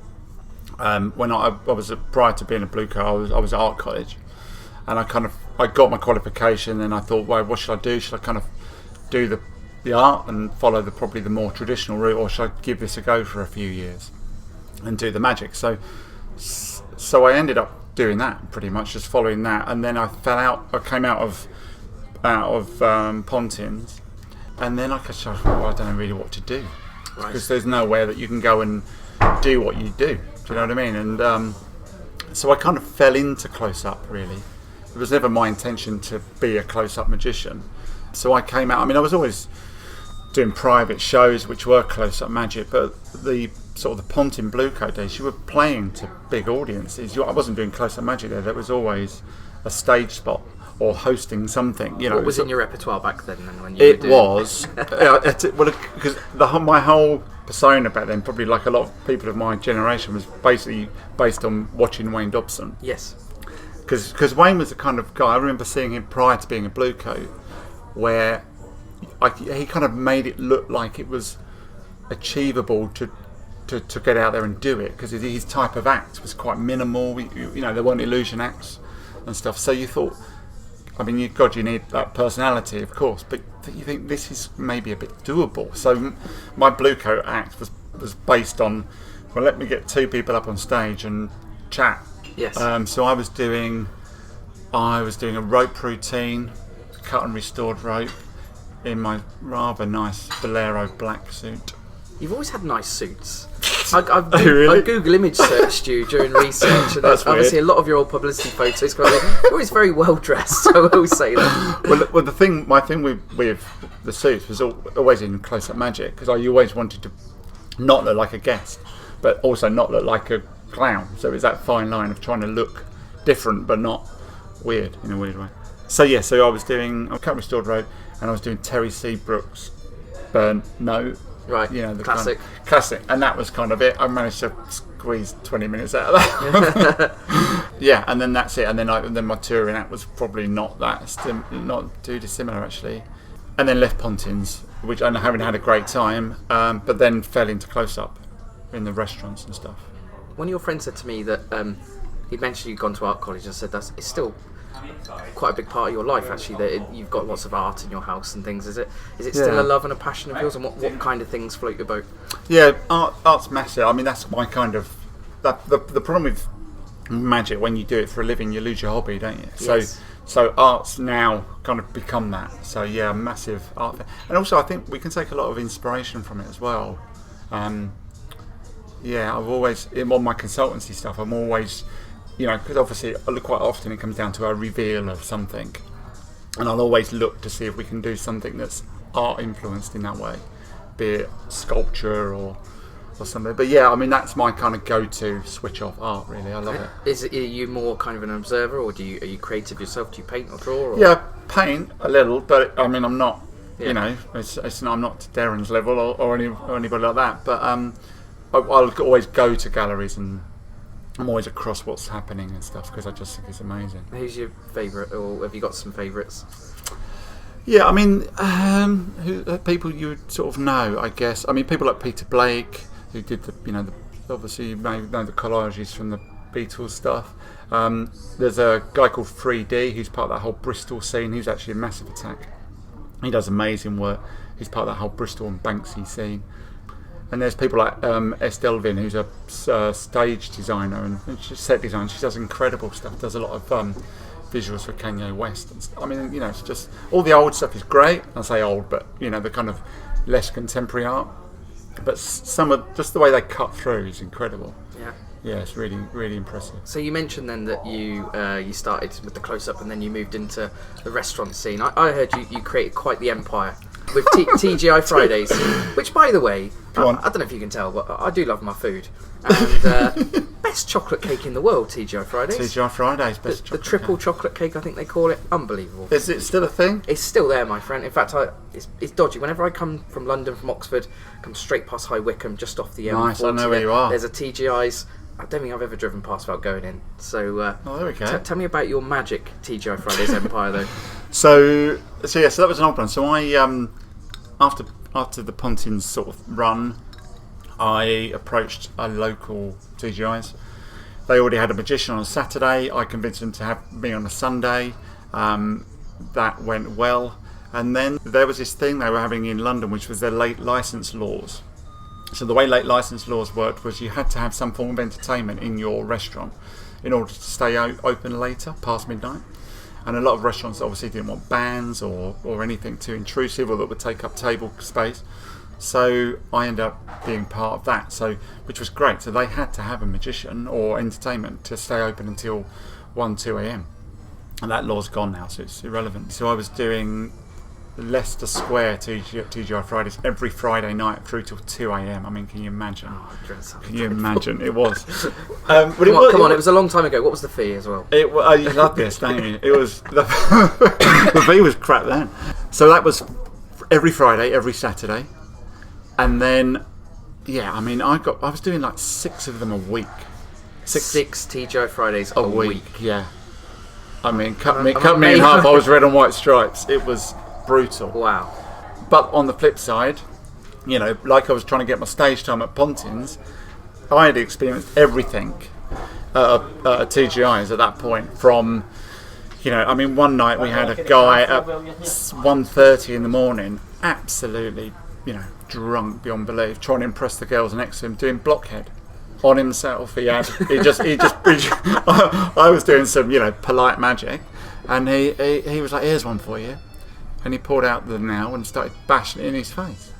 When I was prior to being a blue coat, I was at art college, and I got my qualification. And I thought, well, what should I do? Should I kind of do the art and follow probably the more traditional route, or should I give this a go for a few years and do the magic? So I ended up doing that pretty much, just following that. And then I fell out. I came out of Pontins, and then I thought, well, I don't know really what to do. Right. Because there's nowhere that you can go and do what you do. Do you know what I mean? And so I kind of fell into close-up, really. It was never my intention to be a close-up magician. So I came out. I mean, I was always doing private shows which were close-up magic, but the sort of the Pontin Blue Coat days, you were playing to big audiences. I wasn't doing close-up magic there was always a stage spot or hosting something. You know, what was in your repertoire back then? When you was because my whole persona back then, probably like a lot of people of my generation, was basically based on watching Wayne Dobson. Yes. Because Wayne was the kind of guy, I remember seeing him prior to being a Blue Coat, where he kind of made it look like it was achievable to get out there and do it, because his type of act was quite minimal. There weren't illusion acts and stuff. So you thought, I mean, you need that personality, of course, but you think this is maybe a bit doable. So my Blue Coat act was based on, well, let me get two people up on stage and chat. Yes. So I was doing a rope routine, cut and restored rope, in my rather nice Bolero black suit. You've always had nice suits. I've Really? I Google image searched you during research, and That's obviously weird. a lot of your old publicity photos. You're always very well dressed. I will say that. Well, my thing with the suits was always in close-up magic, because I always wanted to not look like a guest, but also not look like a clown. So it's that fine line of trying to look different but not weird in a weird way. So I was doing cut and restored rope, and I was doing Terry Seabrook's Burnt Note. Right, The classic. Classic, and that was kind of it. I managed to squeeze 20 minutes out of that. Yeah, and then that's it. And then my touring act was probably not too dissimilar, actually. And then left Pontins, which I haven't had a great time, but then fell into close-up in the restaurants and stuff. One of your friends said to me that he'd mentioned you'd gone to art college, and said it's still quite a big part of your life, actually, that you've got lots of art in your house and things. Is it still a love and a passion of yours, and what kind of things float your boat? Yeah, art's massive. I mean, that's my kind of the problem with magic. When you do it for a living, you lose your hobby, don't you? Yes. So art's now kind of become that. So yeah, massive art fan. And also I think we can take a lot of inspiration from it as well. I've always, in all my consultancy stuff, I'm always, because obviously quite often it comes down to a reveal of something, and I'll always look to see if we can do something that's art influenced in that way, be it sculpture or something. But yeah, I mean, that's my kind of go-to switch off art, really. I love it. Are you more kind of an observer, or are you creative yourself? Do you paint or draw? Or? Yeah, paint a little, but I mean, I'm not, Yeah. it's not, I'm not to Darren's level or anybody like that. But I'll always go to galleries, and I'm always across what's happening and stuff, because I just think it's amazing. Who's your favourite, or have you got some favourites? Yeah, I mean, people you would sort of know, I guess. I mean, people like Peter Blake, who did obviously you may know the collages from the Beatles stuff. There's a guy called 3D who's part of that whole Bristol scene. He's actually a Massive Attack. He does amazing work. He's part of that whole Bristol and Banksy scene. And there's people like Estelle Vin, who's a stage designer and set designer. She does incredible stuff. Does a lot of visuals for Kanye West. And I mean, it's just all the old stuff is great. I say old, but the kind of less contemporary art. But some of just the way they cut through is incredible. Yeah. Yeah, it's really, really impressive. So you mentioned then that you started with the close-up, and then you moved into the restaurant scene. I heard you created quite the empire with TGI Fridays, which, by the way, I don't know if you can tell, but I do love my food. And best chocolate cake in the world, TGI Fridays. TGI Fridays, best the triple chocolate cake, I think they call it. Unbelievable. Is it still a thing? It's still there, my friend. In fact, it's dodgy. Whenever I come from London, from Oxford, come straight past High Wycombe, just off the M40. Nice, I know where you are. There's a TGI's. I don't think I've ever driven past without going in. So, there we go. Tell me about your magic TGI Fridays empire, though. So that was an old one. So I after the Pontins sort of run, I approached a local TGI's. They already had a magician on a Saturday. I convinced them to have me on a Sunday. That went well. And then there was this thing they were having in London, which was their late licence laws. So the way late licence laws worked was you had to have some form of entertainment in your restaurant in order to stay open later, past midnight. And a lot of restaurants obviously didn't want bands or anything too intrusive or that would take up table space. So I ended up being part of that, which was great. So they had to have a magician or entertainment to stay open until 1, 2 a.m. And that law's gone now, so it's irrelevant. So I was doing Leicester Square TGI Fridays every Friday night through till 2 a.m. I mean, can you imagine? Can you imagine? It was. But Come on, it was a long time ago. What was the fee as well? You love this, don't you? It was the fee was crap then. So that was every Friday, every Saturday, and then I mean, I was doing like 6 of them a week. Six TGI Fridays a week. Yeah. I mean, cut me in half. I was red and white stripes. It was brutal. Wow. But on the flip side, like I was trying to get my stage time at Pontins, I had experienced everything at TGI's at that point. From, I mean, one night we had a guy at 1:30 in the morning, absolutely, drunk beyond belief, trying to impress the girls next to him, doing blockhead on himself. I was doing some, polite magic, and he was like, "Here's one for you," and he pulled out the nail and started bashing it in his face.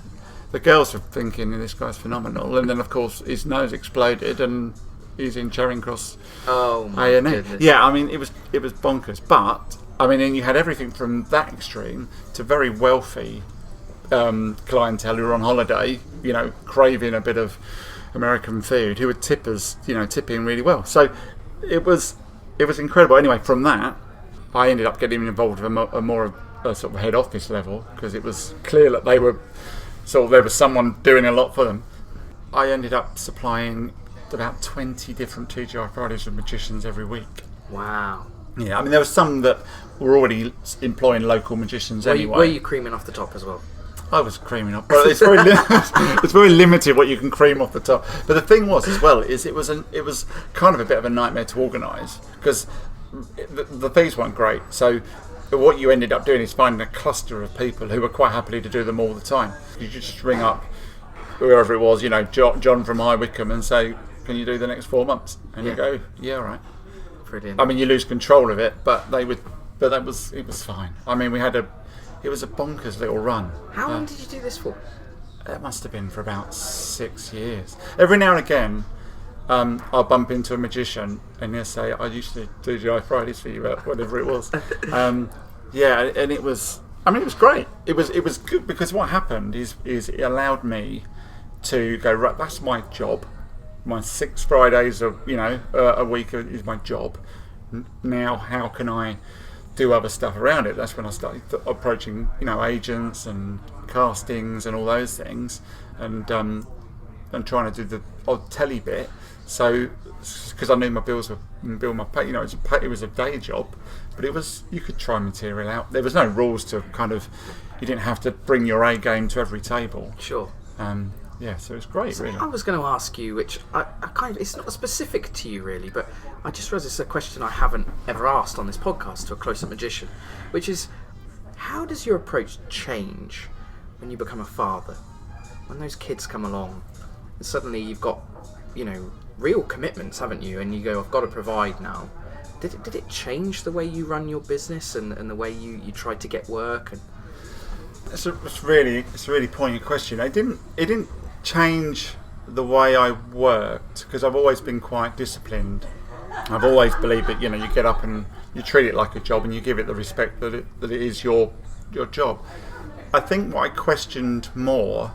The girls were thinking, this guy's phenomenal, and then of course his nose exploded and he's in Charing Cross. Oh my goodness. Yeah, I mean, it was bonkers. But I mean, and you had everything from that extreme to very wealthy clientele who were on holiday, craving a bit of American food, who were tippers, tipping really well. So it was incredible. Anyway, from that, I ended up getting involved with a more sort of head office level, because it was clear that there was someone doing a lot for them. I ended up supplying about 20 different TGI Fridays with magicians every week. Wow. Yeah, I mean, there were some that were already employing local magicians anyway. Were you creaming off the top as well? I was creaming off, but it's very limited what you can cream off the top. But the thing was, as well, is it was kind of a bit of a nightmare to organise, because the fees weren't great. So what you ended up doing is finding a cluster of people who were quite happily to do them all the time. You just ring up whoever it was, John from High Wycombe, and say, "Can you do the next 4 months?" And you go, "Yeah, all right." Brilliant. I mean, you lose control of it, but it was fine. I mean, it was a bonkers little run. How long did you do this for? It must have been for about 6 years. Every now and again, I'll bump into a magician and he'll say, "I used to do TGI Fridays for you," whatever it was. And it was great. It was good, because what happened is it allowed me to go, right, that's my job. My 6 Fridays a week is my job. Now, how can I do other stuff around it? That's when I started approaching, agents and castings and all those things, and trying to do the odd telly bit. So, because I knew my bills were my pay, it was a day job, but you could try material out. There was no rules to you didn't have to bring your A game to every table. Sure. So it was great, really. I was going to ask you, which it's not specific to you really, but I just realised it's a question I haven't ever asked on this podcast to a close-up magician, which is, how does your approach change when you become a father? When those kids come along, and suddenly you've got, real commitments, haven't you? And you go, "I've got to provide now." Did it change the way you run your business and the way you tried to get work? And It's a really poignant question. It didn't change the way I worked, because I've always been quite disciplined. I've always believed that you get up and you treat it like a job, and you give it the respect that it is your job. I think what I questioned more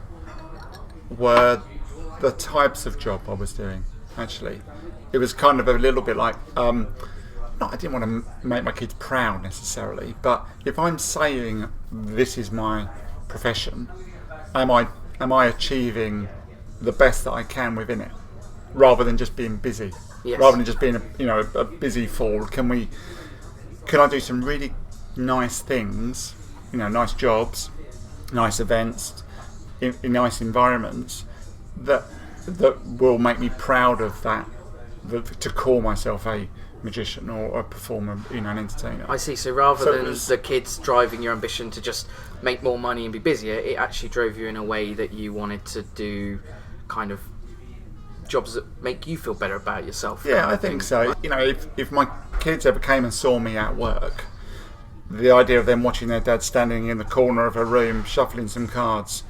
were the types of job I was doing. Actually, it was kind of a little bit like, I didn't want to make my kids proud necessarily, but if I'm saying this is my profession, am I achieving the best that I can within it, rather than just being busy? Yes. Rather than just being a busy fool, can I do some really nice things, nice jobs, nice events, in nice environments that will make me proud of that, to call myself a magician or a performer, an entertainer. I see. So rather than the kids driving your ambition to just make more money and be busier, it actually drove you in a way that you wanted to do kind of jobs that make you feel better about yourself. Yeah, I think so. If my kids ever came and saw me at work, the idea of them watching their dad standing in the corner of a room shuffling some cards,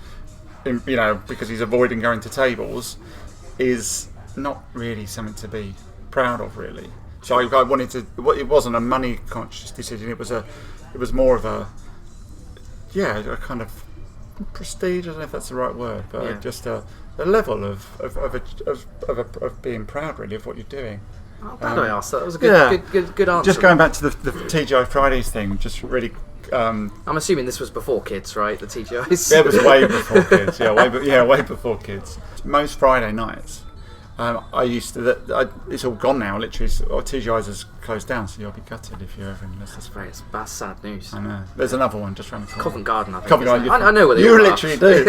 because he's avoiding going to tables, is not really something to be proud of, really. So I wanted to. It wasn't a money conscious decision. It was more of a a kind of prestige. I don't know if that's the right word, but Yeah. just a level of being proud, really, of what you're doing. I'm glad I asked that. That was a good answer. Just going back to the TGI Fridays thing, just really. I'm assuming this was before kids, right? The TGIs. It was way before kids. Way before kids. Most Friday nights, I used to. It's all gone now. Literally, TGI's has closed down, so you'll be gutted if you're ever in this. That's sad news. I know. There's another one just around the corner. Covent Garden, I think. Covent Garden. I know what they you are. literally do.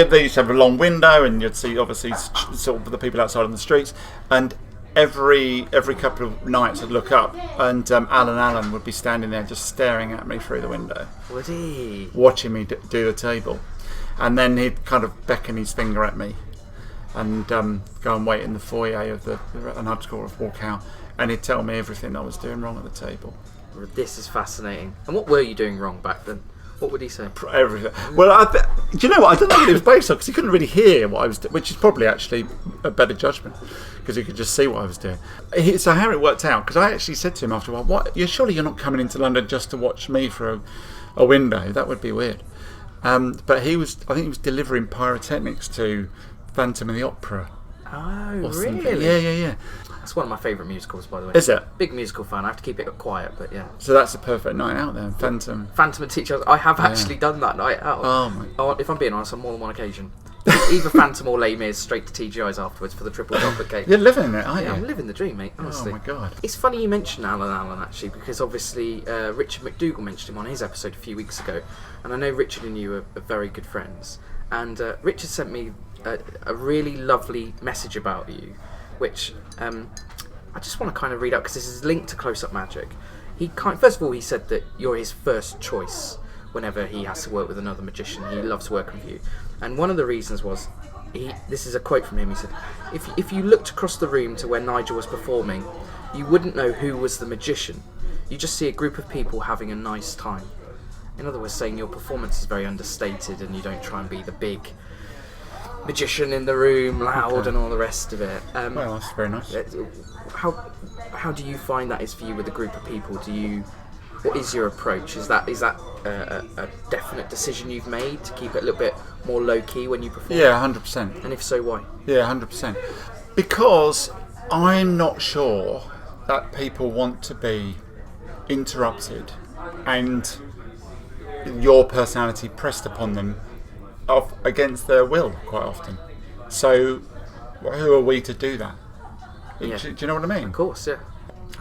They used to have a long window, and you'd see obviously sort of the people outside on the streets, and every couple of nights I'd look up, and Alan would be standing there just staring at me through the window. Would he? Watching me do the table, and then he'd kind of beckon his finger at me, and go and wait in the foyer and I'd sort of walk out, and he'd tell me everything I was doing wrong at the table. This is fascinating. And what were you doing wrong back then? What would he say? Everything. Well, do you know what? I don't know what it was based on, because he couldn't really hear what I was doing, which is probably actually a better judgment, because he could just see what I was doing. So how it worked out, because I actually said to him after a while, surely you're not coming into London just to watch me through a window? That would be weird. But I think he was delivering pyrotechnics to Phantom of the Opera. Oh, Something. really? Yeah. That's one of my favourite musicals, by the way. Is it? Big musical fan. I have to keep it quiet, but yeah. So that's a perfect night out then, Phantom. Phantom and Teachers. I have actually done that night out. Oh my. If I'm being honest, on more than one occasion. Either Phantom or Les Mis, straight to TGI's afterwards for the triple chocolate cake. You're living it, aren't you? Yeah, I'm living the dream, mate, honestly. Oh my god. It's funny you mention Alan, actually, because obviously Richard McDougall mentioned him on his episode a few weeks ago, and I know Richard and you are very good friends, and Richard sent me a really lovely message about you, which I just want to kind of read out, because this is linked to Close Up Magic. First of all, he said that you're his first choice whenever he has to work with another magician. He loves working with you. And one of the reasons was, this is a quote from him, he said, if you looked across the room to where Nigel was performing, you wouldn't know who was the magician. You just see a group of people having a nice time. In other words, saying your performance is very understated and you don't try and be the big magician in the room, loud and all the rest of it. Well, that's very nice. How do you find that is for you with a group of people? What is your approach? Is that a definite decision you've made to keep it a little bit more low key when you perform? Yeah, 100%. And if so, why? Yeah, 100%. Because I'm not sure that people want to be interrupted and your personality pressed upon them against their will quite often. So who are we to do that? Yeah. Do you know what I mean? Of course, yeah.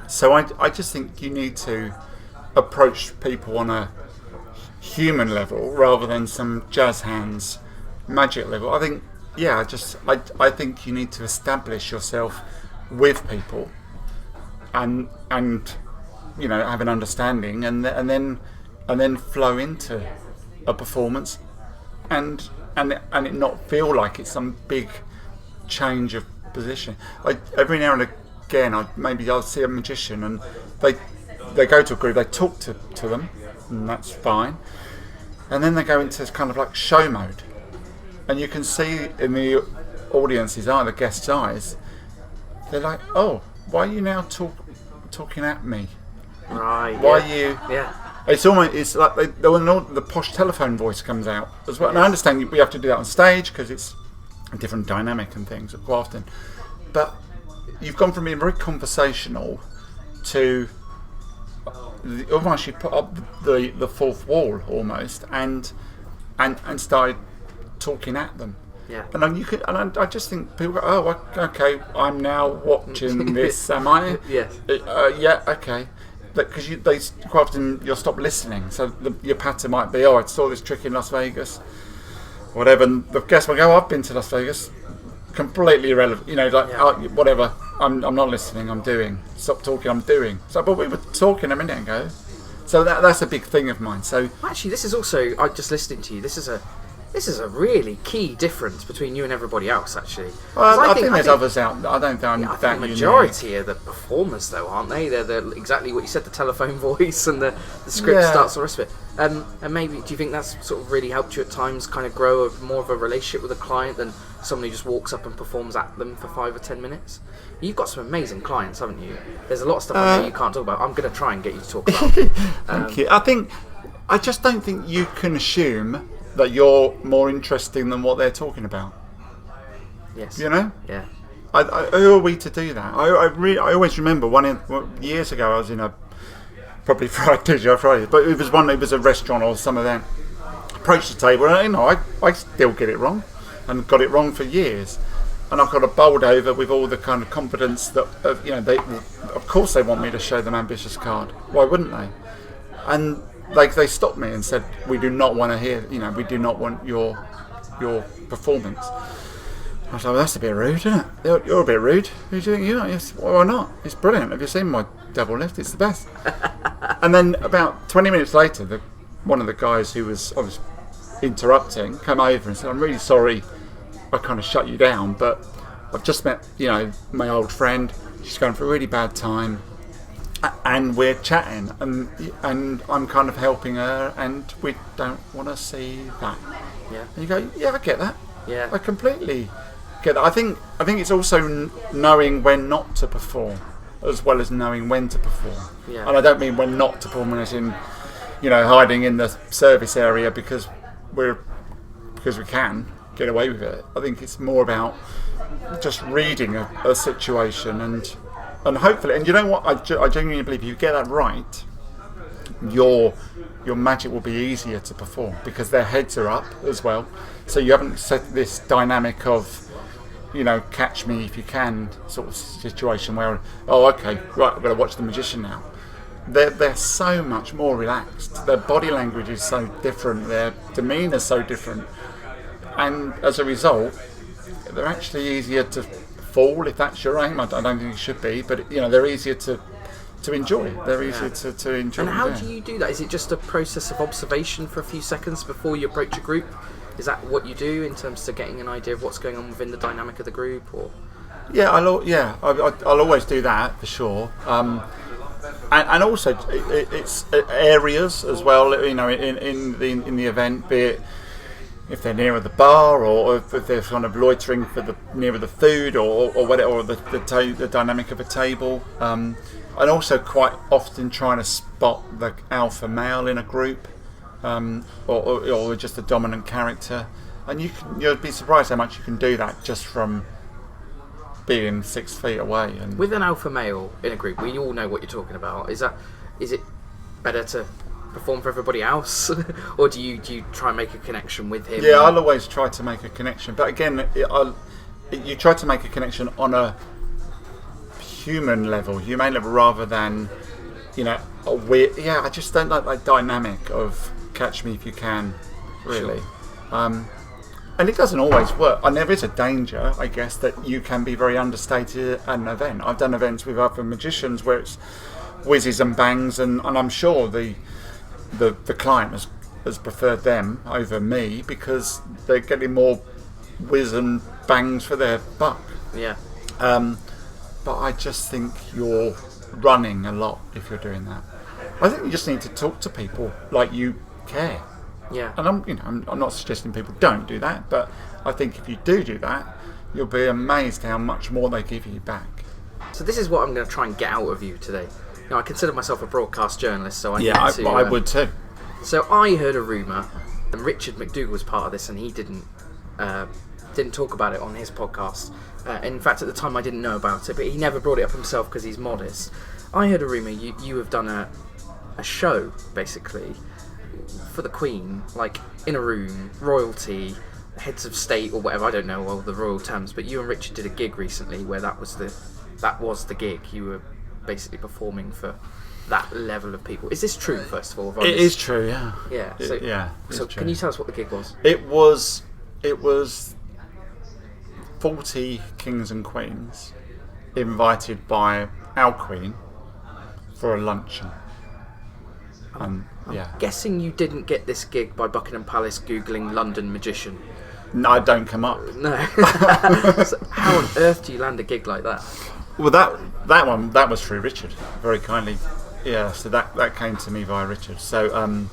So I just think you need to approach people on a human level rather than some jazz hands magic level. I think I think you need to establish yourself with people and have an understanding and then flow into a performance and it not feel like it's some big change of position. Every now and again I'll see a magician and they go to a group, they talk to them, and that's fine. And then they go into kind of like show mode. And you can see in the audience's eye, the guest's eyes, they're like, oh, why are you now talking at me? Right. Why are you... Yeah. It's like the posh telephone voice comes out as well. Yes. And I understand we have to do that on stage because it's a different dynamic and things quite often. But you've gone from being very conversational to... almost you put up the fourth wall almost and started talking at them. Yeah. And I just think people go, oh, okay, I'm now watching this. Am I? Yes. Yeah. Okay. Because quite often you'll stop listening. So your patter might be, oh, I saw this trick in Las Vegas, whatever. And the guest will go, oh, I've been to Las Vegas. Completely irrelevant. Oh, whatever. I'm not listening. I'm doing. Stop talking. I'm doing. So, but we were talking a minute ago. So that's a big thing of mine. So actually, this is also, just listening to you, this is This is a really key difference between you and everybody else, actually. Well, I think there's others out. I don't think I'm I that think the majority are the performers, though, aren't they? They're exactly what you said, the telephone voice and the script starts, the rest of it. And maybe, do you think that's sort of really helped you at times kind of grow more of a relationship with a client than someone who just walks up and performs at them for 5 or 10 minutes? You've got some amazing clients, haven't you? There's a lot of stuff I know you can't talk about. I'm going to try and get you to talk about. Thank you. I just don't think you can assume that you're more interesting than what they're talking about. Yes. You know? Yeah. Who are we to do that? I always remember years ago I was in probably TGI Friday, but it was a restaurant or some of them. Approached the table and I still get it wrong, and got it wrong for years. And I've got a bowled over with all the kind of confidence that of course they want me to show them ambitious card. Why wouldn't they? And they stopped me and said, we do not want to hear, we do not want your performance. I was like, well, that's a bit rude, isn't it? You're a bit rude. Who do you think you are? Yes, why not? It's brilliant. Have you seen my double lift? It's the best. And then about 20 minutes later, one of the guys who I was interrupting came over and said, I'm really sorry I kind of shut you down, but I've just met, my old friend. She's going through a really bad time. And we're chatting, and I'm kind of helping her, and we don't want to see that. Yeah. And you go, yeah, I get that. Yeah. I completely get that. I think it's also knowing when not to perform, as well as knowing when to perform. Yeah. And I don't mean when not to perform as in, hiding in the service area because we can get away with it. I think it's more about just reading a situation and hopefully, and you know what, I genuinely believe if you get that right, your magic will be easier to perform because their heads are up as well. So you haven't set this dynamic of, catch me if you can sort of situation where, oh, okay, right, I've got to watch the magician now. They're so much more relaxed. Their body language is so different. Their demeanour is so different, and as a result, they're actually easier to fall if that's your aim. I don't think it should be, but they're easier to enjoy. They're easier to enjoy. And how do you do that? Is it just a process of observation for a few seconds before you approach a group? Is that what you do in terms of getting an idea of what's going on within the dynamic of the group, or? Yeah, I'll always do that for sure. And also it's areas as well. In the event, be it if they're nearer the bar, or if they're kind of loitering for nearer the food, or whatever, or the dynamic of a table. And also quite often trying to spot the alpha male in a group, or just a dominant character. And you'll be surprised how much you can do that just from being 6 feet away. And with an alpha male in a group, we all know what you're talking about. Is it better to perform for everybody else, or do you try and make a connection with him? Yeah, I'll always try to make a connection, but again, you try to make a connection on a humane level, rather than a weird. Yeah, I just don't like that dynamic of catch me if you can, really. Sure. And it doesn't always work. And there is a danger, I guess, that you can be very understated at an event. I've done events with other magicians where it's whizzes and bangs, and I'm sure the client has preferred them over me because they're getting more whiz and bangs for their buck. Yeah. But I just think you're running a lot if you're doing that. I think you just need to talk to people like you care. Yeah. And I'm not suggesting people don't do that, but I think if you do that, you'll be amazed how much more they give you back. So this is what I'm going to try and get out of you today. I consider myself a broadcast journalist, so I would too. So I heard a rumour, and Richard McDougall was part of this, and he didn't talk about it on his podcast. In fact, at the time I didn't know about it, but he never brought it up himself because he's modest. I heard a rumour you have done a show, basically, for the Queen, like in a room, royalty, heads of state or whatever, I don't know all the royal terms, but you and Richard did a gig recently where that was the gig. You were basically performing for that level of people. Is this true, first of all? It is true, yeah. Yeah. So true. Can you tell us what the gig was? It was 40 kings and queens invited by our Queen for a luncheon. Yeah. Guessing you didn't get this gig by Buckingham Palace googling London magician. No, I don't come up. No. So how on earth do you land a gig like that? Well, that was through Richard, very kindly. Yeah, so that came to me via Richard. So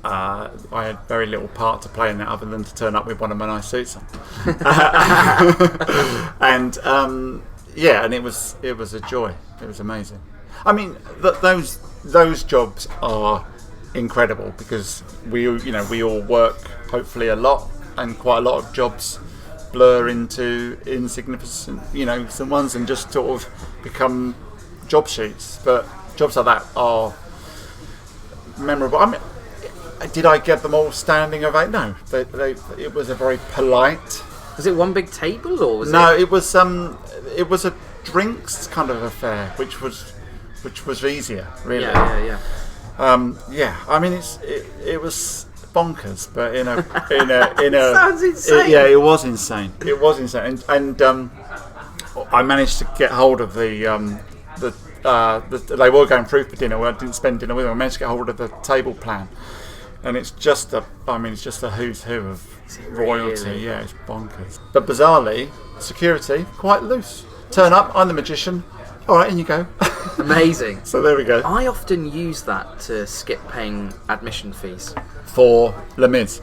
I had very little part to play in that other than to turn up with one of my nice suits on. And and it was a joy. It was amazing. I mean, those jobs are incredible because we all work hopefully a lot, and quite a lot of jobs blur into insignificant, some ones, and just sort of become job sheets. But jobs like that are memorable. I mean, did I get them all standing ovation? No, it was a very polite. Was it one big table or was No, it was a drinks kind of affair, which was easier, really. Yeah. I mean, it was bonkers, but in a Sounds insane. It was insane. It was insane, and I managed to get hold of they were going through for dinner. Well, I didn't spend dinner with them. I managed to get hold of the table plan, and it's just a who's who of royalty. Really? Yeah, it's bonkers. But bizarrely, security quite loose. Turn up, I'm the magician. All right, in you go. Amazing. So there we go. I often use that to skip paying admission fees. For Les Mis.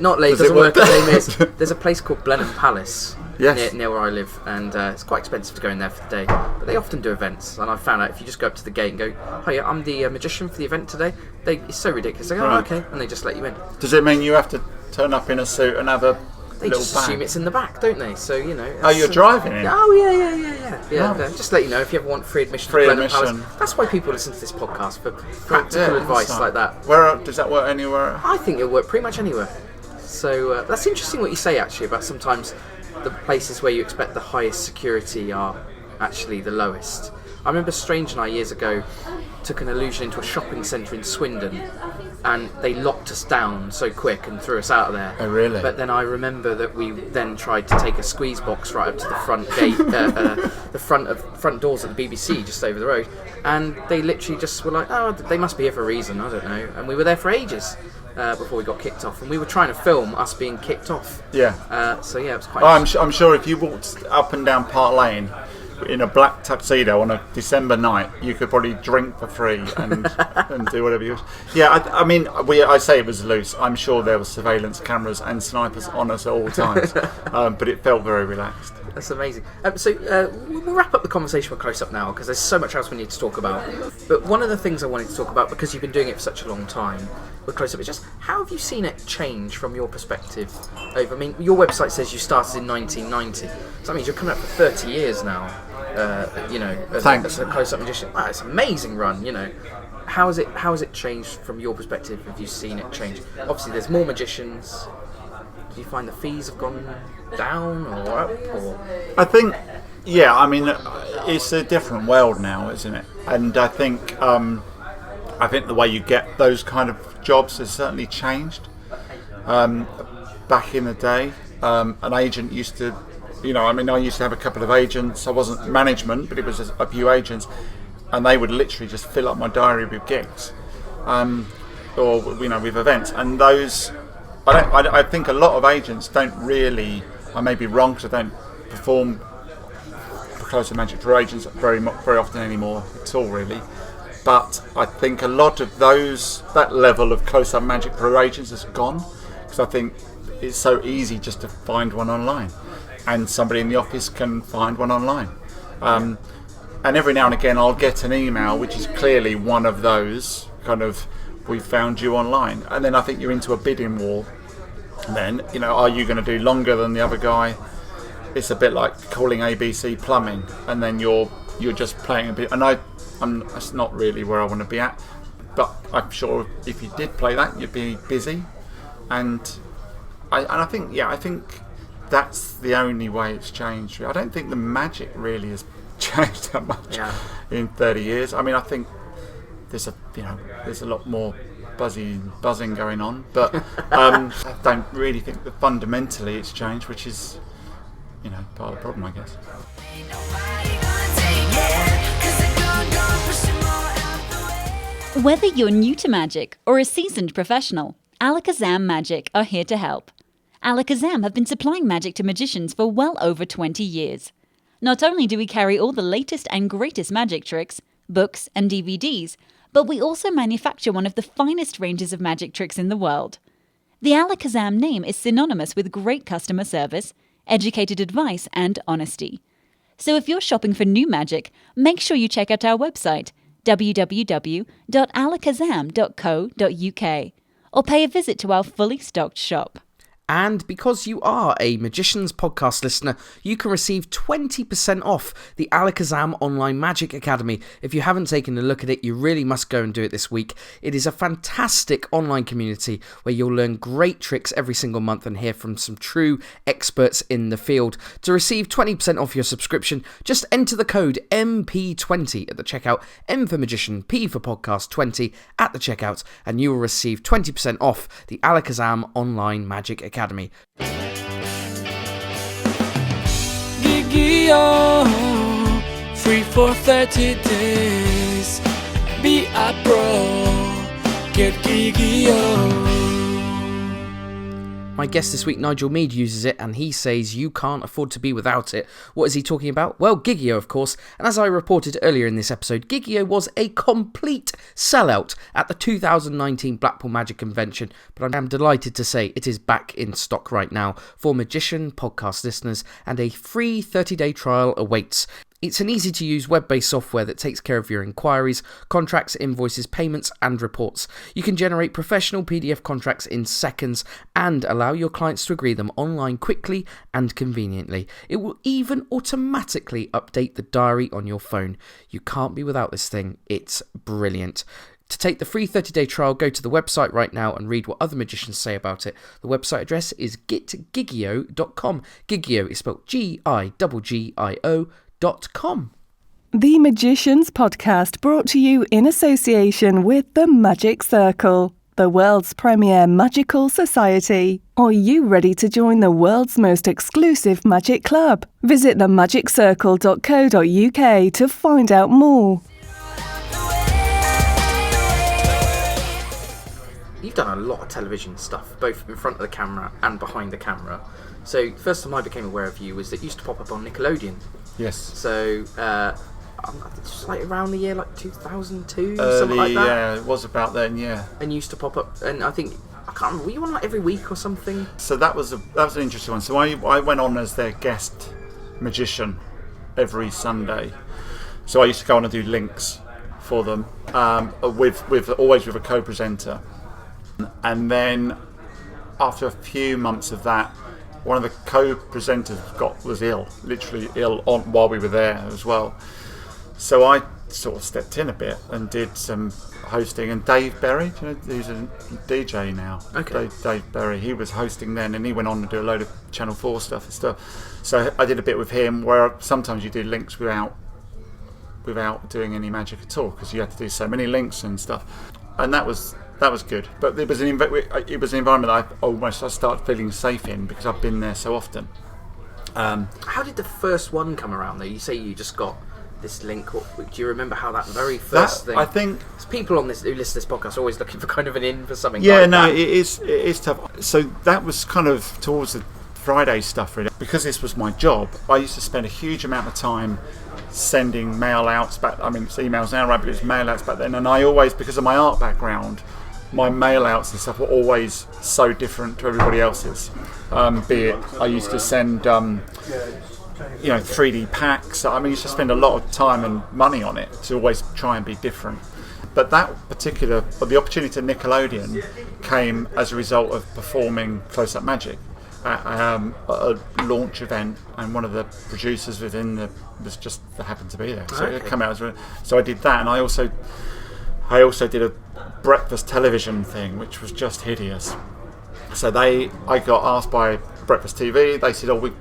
Not Les, Does doesn't it work? work at Les Mis. There's a place called Blenheim Palace Yes. near where I live, and it's quite expensive to go in there for the day. But they often do events, and I found out if you just go up to the gate and go, "Hi, I'm the magician for the event today," it's so ridiculous. They go, "Oh, Right. okay," and they just let you in. Does it mean you have to turn up in a suit and have a They little just bag? assume it's in the back, don't they? So Oh, you're driving in? Oh yeah. Nice. Just let you know if you ever want free admission Free to Blenheim admission. Palace. That's why people listen to this podcast, for practical Yeah, advice that's like that. Where does that work anywhere? I think it'll work pretty much anywhere. So that's interesting what you say actually about sometimes the places where you expect the highest security are actually the lowest. I remember Strange and I years ago took an illusion into a shopping centre in Swindon, and they locked us down so quick and threw us out of there. Oh, really? But then I remember that we then tried to take a squeeze box right up to the front gate, the front doors at the BBC just over the road, and they literally just were like, "Oh, they must be here for a reason, I don't know." And we were there for ages before we got kicked off, and we were trying to film us being kicked off. Yeah. So yeah, it was quite. I'm sure if you walked up and down Park Lane in a black tuxedo on a December night, you could probably drink for free and do whatever you. Yeah, I mean, I say it was loose. I'm sure there were surveillance cameras and snipers on us at all times, but it felt very relaxed. That's amazing. So we'll wrap up the conversation with Close Up now, because there's so much else we need to talk about. But one of the things I wanted to talk about, because you've been doing it for such a long time with Close Up, is just how have you seen it change from your perspective over? I mean, your website says you started in 1990, so that means you're coming up for 30 years now. Thanks. As a Close Up magician. Wow, it's an amazing run. How has it changed from your perspective? Have you seen it change? Obviously, there's more magicians. Do you find the fees have gone down or up? Or I think, I mean, it's a different world now, isn't it? And I think the way you get those kind of jobs has certainly changed. Back in the day, an agent used to, I used to have a couple of agents. I wasn't management, but it was a few agents, and they would literally just fill up my diary with gigs, or with events. And those, I think a lot of agents don't really. I may be wrong because I don't perform Close Up Magic for agents very often anymore at all, really. But I think a lot of that level of Close Up Magic for agents has gone, because I think it's so easy just to find one online, and somebody in the office can find one online. And every now and again I'll get an email which is clearly one of those kind of, "We found you online," and then I think you're into a bidding war. And then, are you going to do longer than the other guy? It's a bit like calling ABC Plumbing, and then you're just playing a bit. And that's not really where I want to be at. But I'm sure if you did play that, you'd be busy. And I think that's the only way it's changed. I don't think the magic really has changed that much in 30 years. I mean, I think there's a lot more buzzing going on, but I don't really think that fundamentally it's changed, which is part of the problem, I guess. Whether you're new to magic or a seasoned professional, Alakazam Magic are here to help. Alakazam have been supplying magic to magicians for well over 20 years. Not only do we carry all the latest and greatest magic tricks, books and DVDs, but we also manufacture one of the finest ranges of magic tricks in the world. The Alakazam name is synonymous with great customer service, educated advice and honesty. So if you're shopping for new magic, make sure you check out our website www.alakazam.co.uk or pay a visit to our fully stocked shop. And because you are a Magicians Podcast listener, you can receive 20% off the Alakazam Online Magic Academy. If you haven't taken a look at it, you really must go and do it this week. It is a fantastic online community where you'll learn great tricks every single month and hear from some true experts in the field. To receive 20% off your subscription, just enter the code MP20 at the checkout, M for Magician, P for Podcast 20 at the checkout, and you will receive 20% off the Alakazam Online Magic Academy. Gigio, free for 30 days. Be a pro, get Gigio. My guest this week, Nigel Mead, uses it and he says you can't afford to be without it. What is he talking about? Well, Gigio, of course. And as I reported earlier in this episode, Gigio was a complete sellout at the 2019 Blackpool Magic Convention. But I am delighted to say it is back in stock right now for Magician Podcast listeners, and a free 30-day trial awaits. It's an easy-to-use web-based software that takes care of your inquiries, contracts, invoices, payments, and reports. You can generate professional PDF contracts in seconds and allow your clients to agree them online quickly and conveniently. It will even automatically update the diary on your phone. You can't be without this thing. It's brilliant. To take the free 30-day trial, go to the website right now and read what other magicians say about it. The website address is getgigio.com. Gigio is spelled Giggio.com. The Magicians Podcast, brought to you in association with the Magic Circle, the world's premier magical society. Are you ready to join the world's most exclusive magic club? Visit themagiccircle.co.uk to find out more. You've done a lot of television stuff, both in front of the camera and behind the camera. So, first time I became aware of you was that you used to pop up on Nickelodeon. Yes. So, just like around the year like 2002, Early, something like that. Yeah, it was about then. Yeah. And you used to pop up, and I can't remember. Were you on like every week or something? So that was an interesting one. So I went on as their guest magician every Sunday. So I used to go on and do links for them, with always with a co-presenter. And then after a few months of that, one of the co-presenters was literally ill while we were there as well. So I sort of stepped in a bit and did some hosting. And Dave Berry, do you know, who's a DJ now? Okay. Dave Berry, he was hosting then, and he went on to do a load of Channel 4 stuff and stuff. So I did a bit with him, where sometimes you did links without doing any magic at all, because you had to do so many links and stuff. And that was good, but it was an environment that I started feeling safe in because I've been there so often. How did the first one come around though? You say you just got this link. Do you remember how that very first thing? I think people on this who listen to this podcast are always looking for kind of an in for something. Yeah, like no, that. it is tough. So that was kind of towards the Friday stuff, really, because this was my job. I used to spend a huge amount of time sending mail outs back. I mean, it's emails now, right? But it was mail outs back then, and I always, because of my art background, my mail outs and stuff were always so different to everybody else's. Be it I used to send 3D packs. I mean, I used to spend a lot of time and money on it to always try and be different. But the opportunity to Nickelodeon came as a result of performing Close Up Magic at a launch event, and one of the producers within happened to be there. So it came out so I did that, and I also did a breakfast television thing, which was just hideous. So I got asked by Breakfast TV. They said, they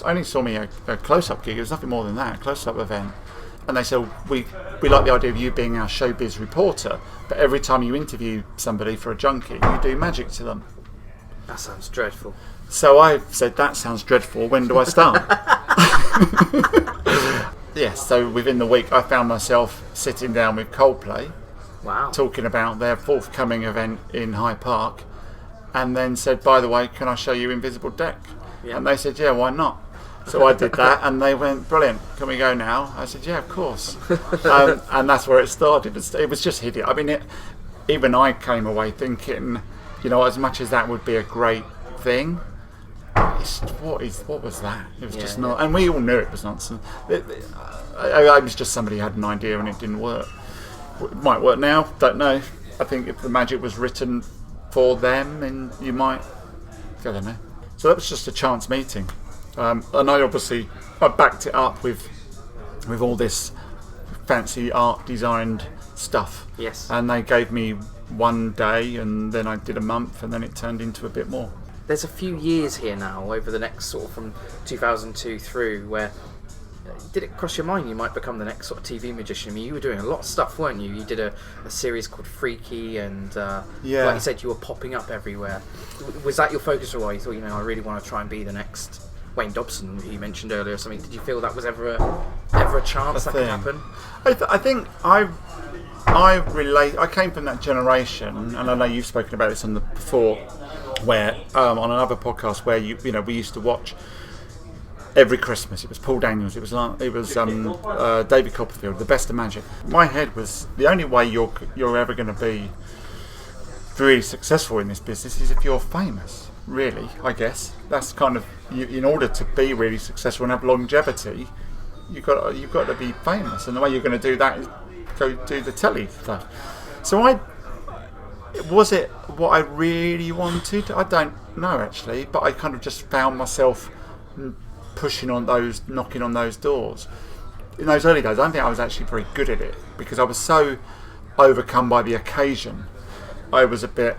only saw me a close-up gig. It was nothing more than that, a close-up event. And they said, we like the idea of you being our showbiz reporter, but every time you interview somebody for a junkie, you do magic to them. That sounds dreadful. So I said, that sounds dreadful. When do I start? Yeah, so within the week, I found myself sitting down with Coldplay Wow. talking about their forthcoming event in Hyde Park, and then said, by the way, can I show you Invisible Deck? Yeah. And they said, yeah, why not? So I did that, and they went, brilliant, can we go now? I said, yeah, of course. And that's where it started. It was just hideous. I mean, even I came away thinking, you know, as much as that would be a great thing, what was that? It was just not, and we all knew it was nonsense. I was just somebody who had an idea and it didn't work. It might work now, don't know. I think if the magic was written for them, then you might, I don't know. So that was just a chance meeting. And I backed it up with all this fancy art designed stuff. Yes. And they gave me 1 day, and then I did a month, and then it turned into a bit more. There's a few years here now, over the next sort of from 2002 through, where did it cross your mind you might become the next sort of TV magician? I mean, you were doing a lot of stuff, weren't you? You did a series called Freaky, and like you said, you were popping up everywhere. Was that your focus, or why you thought, you know, I really want to try and be the next Wayne Dobson, who you mentioned earlier, or something? Did you feel that was ever a chance that could happen? I think I relate. I came from that generation, and I know you've spoken about this before, where on another podcast where you know we used to watch every Christmas. It was Paul Daniels. It was David Copperfield, The Best of Magic. My head was the only way you're ever going to be really successful in this business is if you're famous. Really, I guess that's kind of in order to be really successful and have longevity, you've got to be famous, and the way you're going to do that is go do the telly stuff. So was it what I really wanted? I don't know actually, but I kind of just found myself knocking on those doors. In those early days, I don't think I was actually very good at it because I was so overcome by the occasion. I was a bit.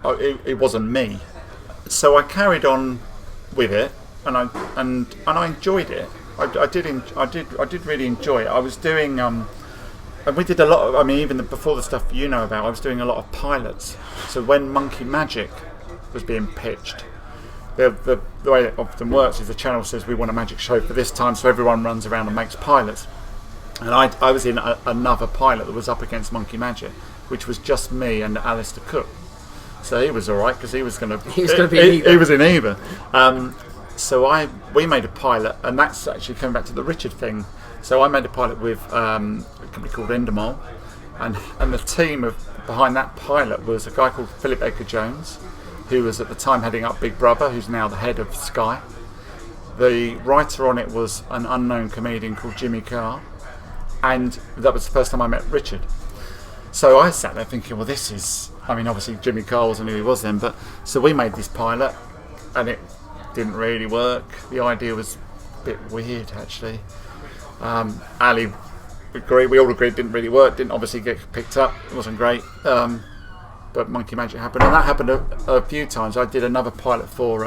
It wasn't me. So I carried on with it, and I enjoyed it. I did really enjoy it. I was doing and we did a lot of, I mean, even before the stuff you know about, I was doing a lot of pilots. So when Monkey Magic was being pitched, the way it often works is the channel says we want a magic show for this time, so everyone runs around and makes pilots. And I was in another pilot that was up against Monkey Magic, which was just me and Alistair Cook. So he was all right because he was going to be in either. He was in either. So we made a pilot, and that's actually coming back to the Richard thing. So I made a pilot with a company called Endemol, and the team behind that pilot was a guy called Philip Edgar Jones, who was at the time heading up Big Brother, who's now the head of Sky. The writer on it was an unknown comedian called Jimmy Carr, and that was the first time I met Richard. So I sat there thinking, well, this is, I mean, obviously Jimmy Carr wasn't who he was then, but so we made this pilot, and it didn't really work. The idea was a bit weird, actually. Ali agreed, we all agreed it didn't really work, didn't obviously get picked up, it wasn't great. But Monkey Magic happened, and that happened a few times. I did another pilot for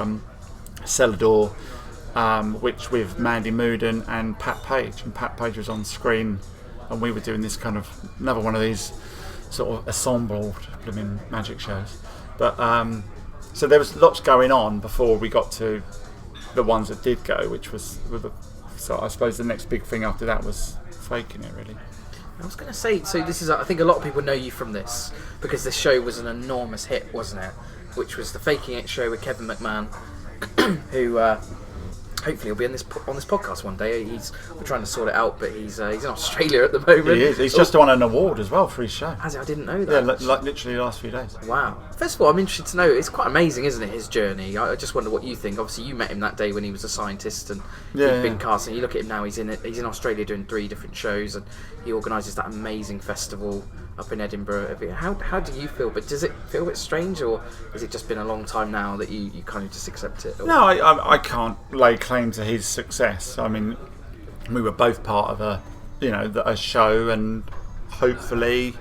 Celador, which with Mandy Mooden and Pat Page, and Pat Page was on screen, and we were doing this kind of another one of these sort of assembled blooming magic shows. But so there was lots going on before we got to the ones that did go, which was so I suppose the next big thing after that was faking it, really. I was going to say, so this is, I think a lot of people know you from this because this show was an enormous hit, wasn't it? Which was the Faking It show with Kevin McMahon, who hopefully will be on this podcast one day. We're trying to sort it out, but he's in Australia at the moment. He is. He's just won an award as well for his show. Has he? I didn't know that. Yeah, like literally the last few days. Wow. First of all, I'm interested to know, it's quite amazing, isn't it, his journey? I just wonder what you think. Obviously, you met him that day when he was a scientist and he'd been cast, and you look at him now, he's in Australia doing 3 different shows, and he organises that amazing festival up in Edinburgh. How do you feel? But does it feel a bit strange, or has it just been a long time now that you kind of just accept it? Or? No, I can't lay claim to his success. I mean, we were both part of a show, and hopefully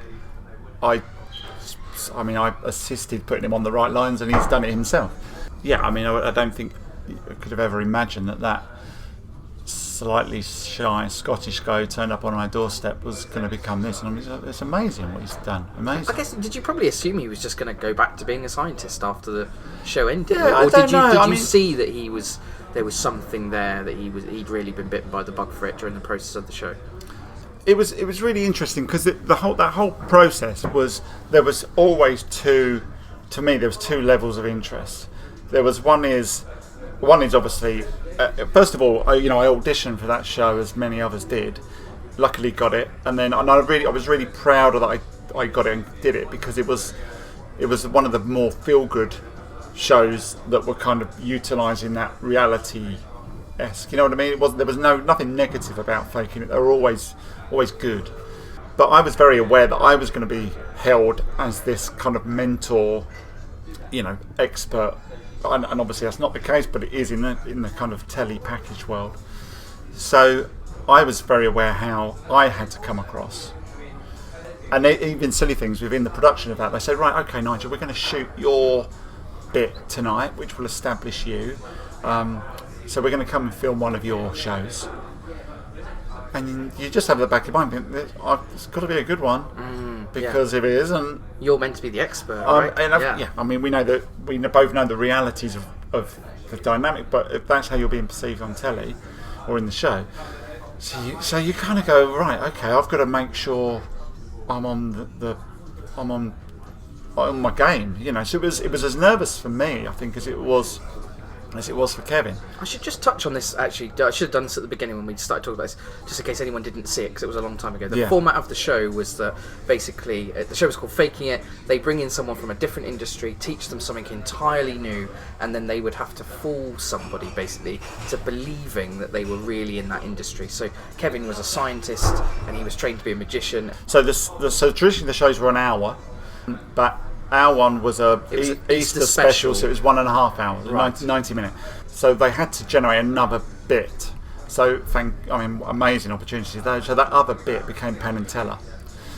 I assisted putting him on the right lines, and he's done it himself. Yeah, I mean, I don't think I could have ever imagined that slightly shy Scottish guy who turned up on our doorstep was going to become this. And I mean, it's amazing what he's done. Amazing. I guess, did you probably assume he was just going to go back to being a scientist after the show ended? Yeah, or did you see that there was something there, that he'd really been bitten by the bug for it during the process of the show? it was really interesting because that whole process there was always two levels of interest. There was one is obviously first of all, I auditioned for that show as many others did. Luckily got it, and I was really proud that I got it and did it, because it was one of the more feel good shows that were kind of utilising that reality-esque. You know what I mean? There was nothing negative about faking it. They were always good. But I was very aware that I was going to be held as this kind of mentor, expert, and obviously that's not the case, but it is in the kind of telly package world. So I was very aware how I had to come across. And even silly things within the production of that, they said, right, okay, Nigel, we're going to shoot your bit tonight, which will establish you. So we're going to come and film one of your shows. And you just have the back of your mind, it's got to be a good one, because if it isn't, you're meant to be the expert, right? I mean, we both know the realities of the dynamic, but if that's how you're being perceived on telly or in the show, so you kind of go, right, okay, I've got to make sure I'm on my game, So it was as nervous for me, I think, as it was for Kevin. I should just touch on this, actually. I should have done this at the beginning when we started talking about this, just in case anyone didn't see it, because it was a long time ago. The format of the show was that basically, the show was called Faking It. They bring in someone from a different industry, teach them something entirely new, and then they would have to fool somebody, basically, to believing that they were really in that industry. So Kevin was a scientist, and he was trained to be a magician. So traditionally the shows were an hour, but our one was an Easter special, so it was 1.5 hours, right. 90 minutes. So they had to generate another bit. So amazing opportunity there. So that other bit became Penn and Teller.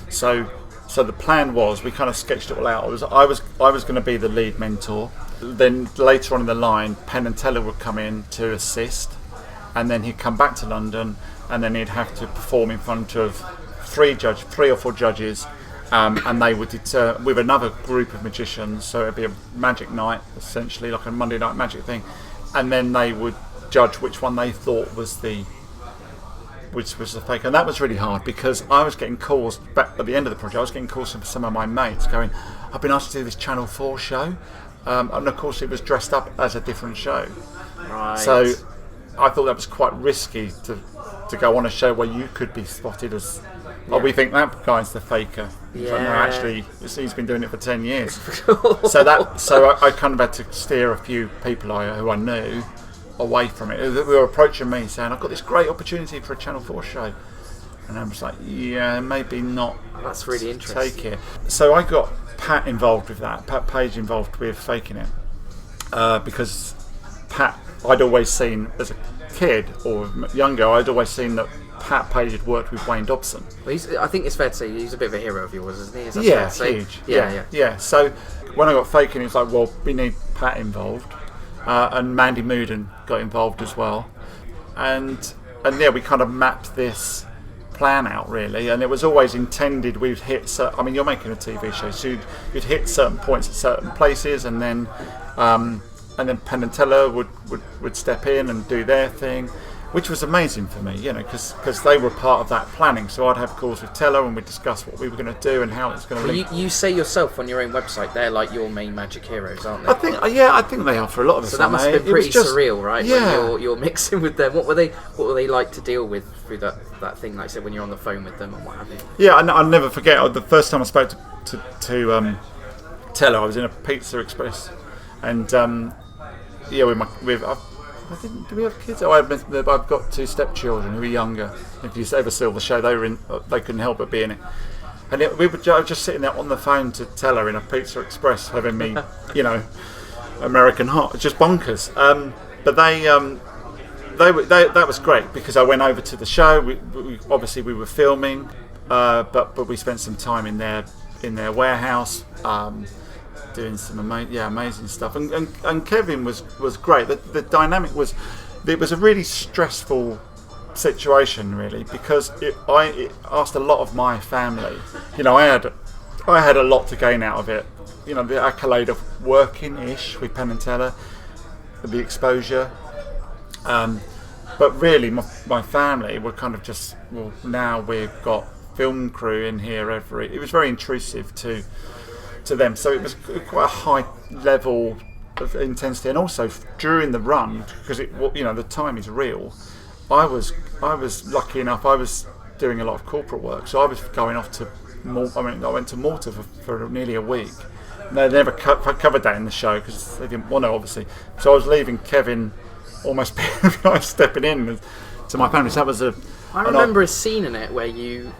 So the plan was, we kind of sketched it all out. I was going to be the lead mentor. Then later on in the line, Penn and Teller would come in to assist, and then he'd come back to London, and then he'd have to perform in front of 3 or 4 judges. And they would with another group of magicians, so it'd be a magic night, essentially like a Monday night magic thing, and then they would judge which one they thought was the fake. And that was really hard, because I was getting calls back at the end of the project. I was getting calls from some of my mates going, "I've been asked to do this Channel 4 show," and of course it was dressed up as a different show. Right. So I thought that was quite risky to go on a show where you could be spotted as, we think that guy's the faker. Yeah. Like, no, actually, he's been doing it for 10 years. So I kind of had to steer a few people who I knew away from it. They were approaching me saying, "I've got this great opportunity for a Channel 4 show." And I was like, yeah, maybe not. That's really interesting. Take it. So I got Pat involved with that, Pat Page involved with Faking It. Because Pat, I'd always seen as a kid or younger, I'd always seen that Pat Page had worked with Wayne Dobson. Well, I think it's fair to say he's a bit of a hero of yours, isn't he? Is that fair to say? Huge. Yeah. So when I got Faking It, it's like, well, we need Pat involved, and Mandy Mooden got involved as well, and we kind of mapped this plan out really, and it was always intended we'd hit. You're making a TV show, so you'd hit certain points at certain places, and then Penn and Teller would step in and do their thing, which was amazing for me, because they were part of that planning. So I'd have calls with Teller, and we'd discuss what we were going to do and how it's going to link. You say yourself on your own website, they're like your main magic heroes, aren't they? I think they are for a lot of us. So that must have been pretty surreal, right? Yeah. When you're mixing with them. What were they like to deal with through that thing, like I said, when you're on the phone with them and what have you? Yeah, I'll never forget the first time I spoke to Teller. I was in a Pizza Express, and do we have kids? I've got 2 stepchildren who are younger. If you ever saw the show, they couldn't help but be in it. And I was just sitting there on the phone to Teller in a Pizza Express, having me, American hot. It's just bonkers. But that was great, because I went over to the show. We obviously we were filming, but we spent some time in their warehouse. Doing some amazing stuff, and Kevin was great. The dynamic was, it was a really stressful situation really, because it asked a lot of my family. I had a lot to gain out of it. The accolade of working-ish with Penn and Teller, the exposure, But really, my family were kind of just, well, now we've got film crew in here it was very intrusive to them. So it was quite a high level of intensity, and also during the run, because the time is real. I was lucky enough. I was doing a lot of corporate work, so I was going off to I went to Malta for nearly a week. They never covered that in the show because they didn't want to, obviously. So I was leaving Kevin almost stepping in to my family. So that was I remember a scene in it where you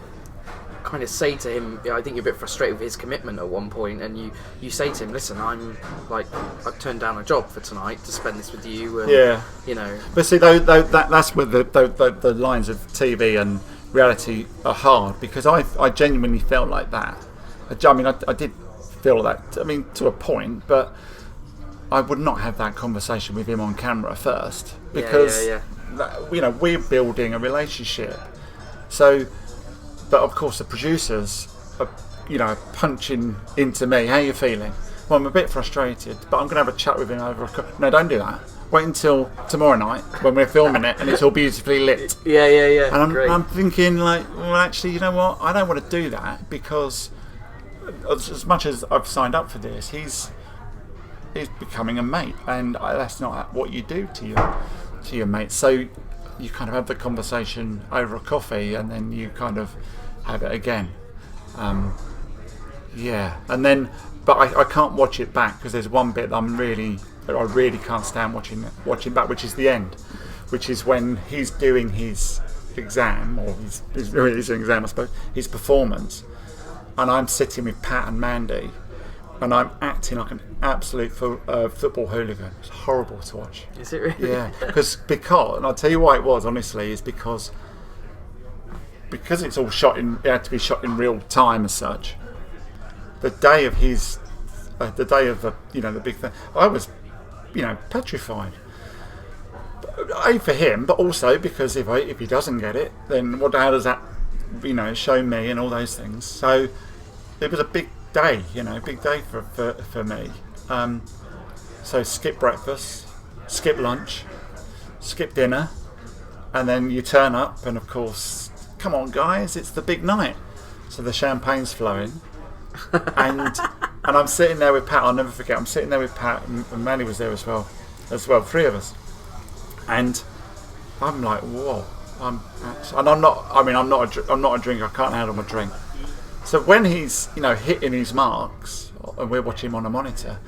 kind of say to him, I think you're a bit frustrated with his commitment at one point, and you say to him, listen, I've turned down a job for tonight to spend this with you. And, But see, that's where the lines of TV and reality are hard, because I genuinely felt like that. I did feel that, to a point, but I would not have that conversation with him on camera first, because we're building a relationship. So, but of course the producers are, punching into me. How are you feeling? Well, I'm a bit frustrated, but I'm going to have a chat with him over No, don't do that. Wait until tomorrow night when we're filming it and it's all beautifully lit. Yeah. And I'm thinking, well, actually, you know what? I don't want to do that, because as much as I've signed up for this, he's becoming a mate, and that's not what you do to your mates. So you kind of have the conversation over a coffee, and then you kind of have it again. And then, but I can't watch it back, because there's one bit that I really can't stand watching back, which is the end, which is when he's doing his exam, or his exam, I suppose, his performance, and I'm sitting with Pat and Mandy, and I'm acting like an absolute football hooligan. It's horrible to watch. Is it really? Yeah, because and I'll tell you why it was, honestly, is because it's all it had to be shot in real time as such. The day of the big thing, I was, petrified. For him, but also because if he doesn't get it, then how does that, show me, and all those things. So it was a big day, for me. So skip breakfast, skip lunch, skip dinner, and then you turn up, and of course, come on guys, it's the big night. So the champagne's flowing, and I'm sitting there with Pat. I'll never forget. I'm sitting there with Pat, and Manny was there as well, three of us, and I'm like, whoa. I'm not a drinker. I can't handle my drink. So when he's, hitting his marks, and we're watching him on a monitor,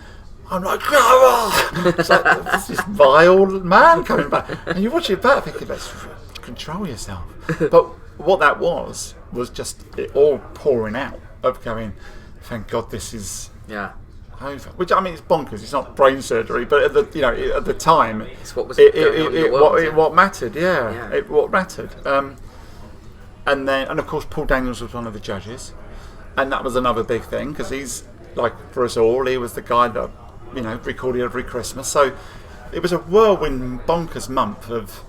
I'm like, oh! It's like, this is vile man coming back. And you watch it back thinking, let's control yourself. But what that was just it all pouring out of going, thank God this is over. Which, it's bonkers. It's not brain surgery, but at the time, it's what was going on in the world, what mattered. What mattered. And of course, Paul Daniels was one of the judges, and that was another big thing, because he's, like, for us all, he was the guy that recorded every Christmas. So it was a whirlwind, bonkers month of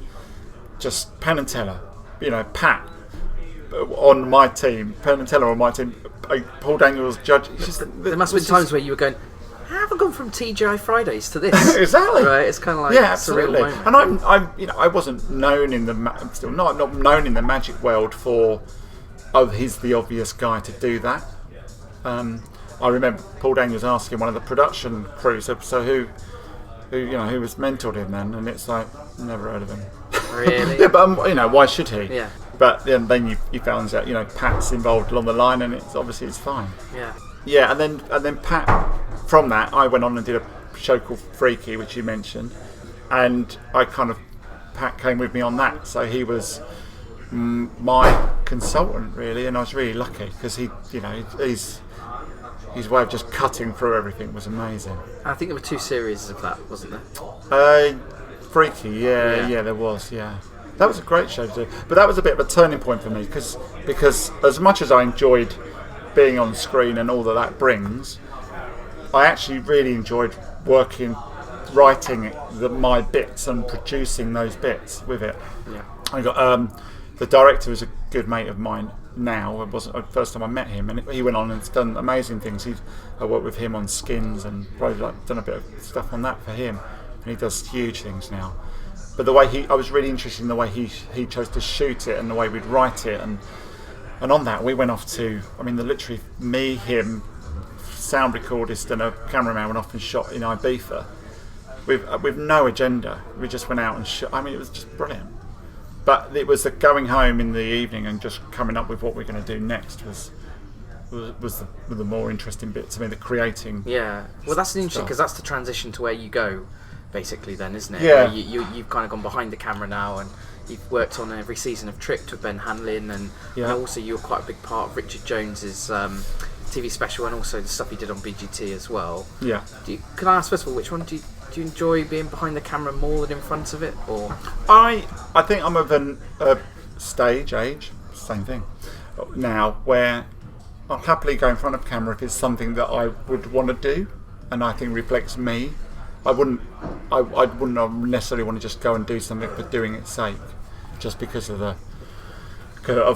just Penn and Teller, Pat on my team, Penn and Teller on my team, Paul Daniels judge. There must have been times where you were going, how have I gone from TGI Fridays to this? Exactly. Right. It's kind of like absolutely. a surreal moment. And I wasn't known still not known in the magic world for, he's the obvious guy to do that. I remember Paul Daniels asking one of the production crew, so who was mentored him then, and it's like, never heard of him. Really? Yeah, but why should he? Yeah. But then you found out, Pat's involved along the line, and it's fine. Yeah. Yeah, and then Pat, from that, I went on and did a show called Freaky, which you mentioned, and Pat came with me on that, so he was my consultant really, and I was really lucky, because his way of just cutting through everything was amazing. I think there were 2 series of that, wasn't there? Freaky, yeah, there was, yeah. That was a great show to do, but that was a bit of a turning point for me, because as much as I enjoyed being on screen and all that brings, I actually really enjoyed writing my bits and producing those bits with it. Yeah. I got the director is a good mate of mine now. It wasn't the first time I met him, and he went on and has done amazing things. I worked with him on Skins, and probably done a bit of stuff on that for him, and he does huge things now. But the way I was really interested in the way he chose to shoot it and the way we'd write it, and on that we went off to, literally me, him, sound recordist and a cameraman went off and shot in Ibiza with no agenda. We just went out and shot. It was just brilliant. But it was the going home in the evening and just coming up with what we're going to do next was the more interesting bit to me, the creating. Yeah, well, that's interesting because that's the transition to where you go, basically. Then, isn't it? Yeah. You've kind of gone behind the camera now, and you've worked on every season of Tricked with Ben Hanlon, and also you're quite a big part of Richard Jones's TV special, and also the stuff he did on BGT as well. Yeah. Can I ask first of all, which one do you enjoy being behind the camera more than in front of it, or? I think I'm of a stage age, same thing, now where I'll happily go in front of camera if it's something that I would want to do and I think reflects me. I wouldn't necessarily want to just go and do something for doing its sake, just because of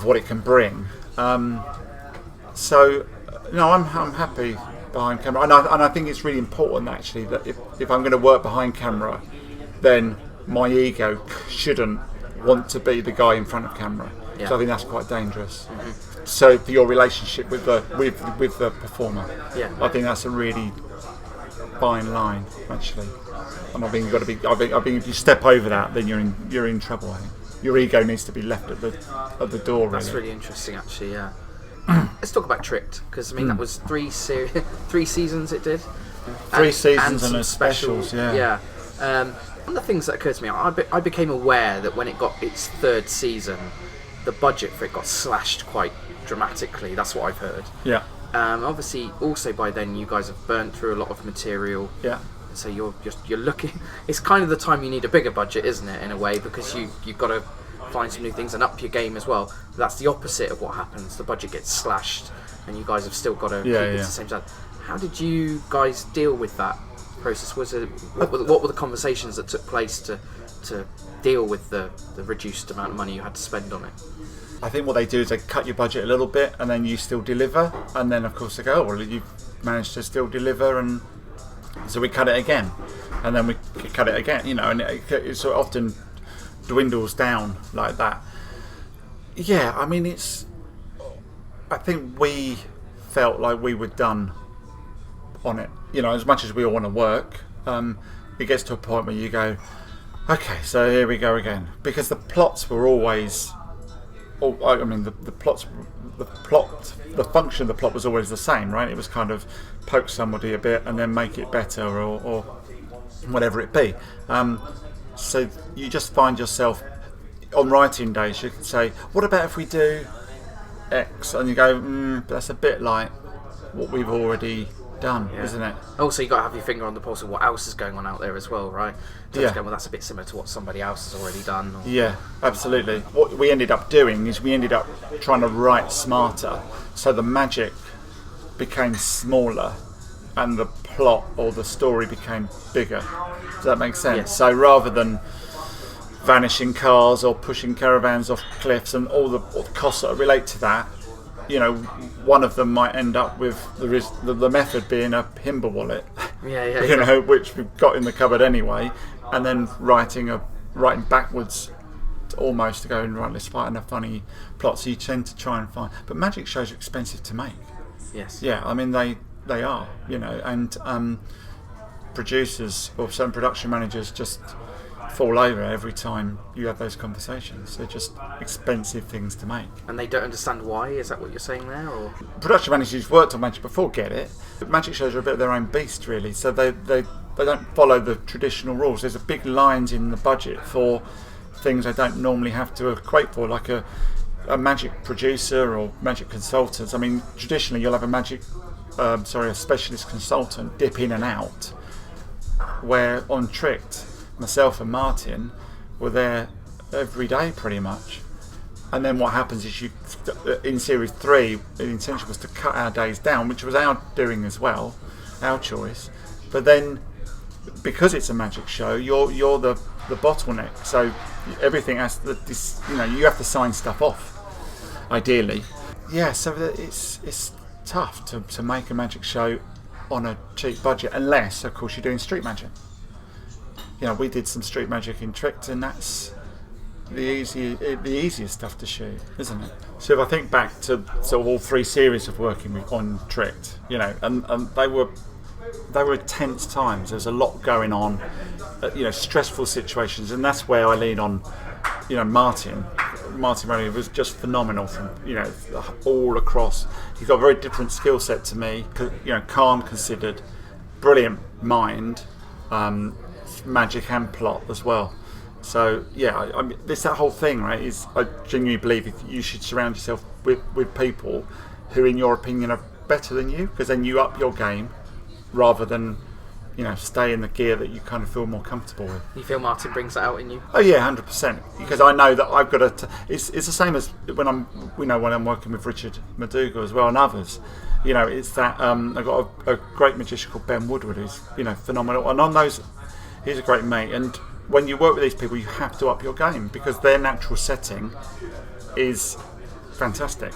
what it can bring. So no, I'm happy behind camera, and I think it's really important actually that if I'm going to work behind camera, then my ego shouldn't want to be the guy in front of camera. So I think that's quite dangerous. Mm-hmm. So for your relationship with the performer, I think that's a really fine line actually. And I think you've got to be. I think if you step over that, then you're in trouble. I think your ego needs to be left at the door. That's really interesting, actually. Yeah. Let's talk about Tricked, because that was 3 seasons it did. 3 seasons and a specials. Yeah. One of the things that occurred to me, I became aware that when it got its 3rd season, the budget for it got slashed quite dramatically. That's what I've heard. Yeah. Obviously, also by then you guys have burnt through a lot of material. Yeah. So you're looking. It's kind of the time you need a bigger budget, isn't it? In a way, because you've got to find some new things and up your game as well. But that's the opposite of what happens. The budget gets slashed, and you guys have still got to keep it to the same size. How did you guys deal with that process? What were the conversations that took place to deal with the reduced amount of money you had to spend on it? I think what they do is they cut your budget a little bit, and then you still deliver, and then of course they go, oh, well, you've managed to still deliver, and so we cut it again, and then we cut it again, and it sort of often dwindles down like that. Yeah, I think we felt like we were done on it. As much as we all want to work, it gets to a point where you go, okay, so here we go again, because the plots were always. The function of the plot was always the same, right? It was kind of poke somebody a bit and then make it better, or whatever it be. So you just find yourself on writing days. You can say, "What about if we do X?" And you go, "That's a bit like what we've already done, isn't it?" Also, you got to have your finger on the pulse of what else is going on out there as well, right? So Yeah. well, that's a bit similar to what somebody else has already done. Or... Yeah, absolutely. What we ended up doing is we ended up trying to write smarter, so the magic became smaller and the plot or the story became bigger. Does that make sense? Yes. So rather than vanishing cars or pushing caravans off cliffs and all the costs that relate to that, one of them might end up with the method being a Himba wallet, which we've got in the cupboard anyway, and then writing backwards almost to go and right, let's find a funny plot. So you tend to try and find, but magic shows are expensive to make. Yes. Yeah, they are, and producers or some production managers just fall over every time you have those conversations. They're just expensive things to make. And they don't understand why? Is that what you're saying there? Or production managers who've worked on magic before get it. But magic shows are a bit of their own beast, really. So they don't follow the traditional rules. There's a big lines in the budget for things they don't normally have to equate for, like a magic producer or magic consultants. Traditionally you'll have a specialist consultant dip in and out, where on Tricked, myself and Martin were there every day pretty much. And then what happens is in series 3, the intention was to cut our days down, which was our doing as well, our choice. But then because it's a magic show, you're the bottleneck. So everything has to, you have to sign stuff off, ideally. Yeah, so it's tough to make a magic show on a cheap budget, unless of course you're doing street magic. we did some street magic in Tricked, and that's the easiest stuff to shoot, isn't it? So if I think back to sort of all 3 series of working on Tricked, and they were tense times. There's a lot going on, stressful situations, and that's where I lean on, Martin Roney was just phenomenal from, all across. He's got a very different skill set to me, calm, considered, brilliant mind, magic and plot as well. So I mean, that whole thing, right, is I genuinely believe you should surround yourself with people who, in your opinion, are better than you, because then you up your game rather than stay in the gear that you kind of feel more comfortable with. You feel Martin brings that out in you? Oh yeah, 100%. Because I know that I've got to. It's the same as when I'm working with Richard Maduga as well and others. It's that I've got a great magician called Ben Woodward who's phenomenal, and on those, he's a great mate. And when you work with these people, you have to up your game because their natural setting is fantastic.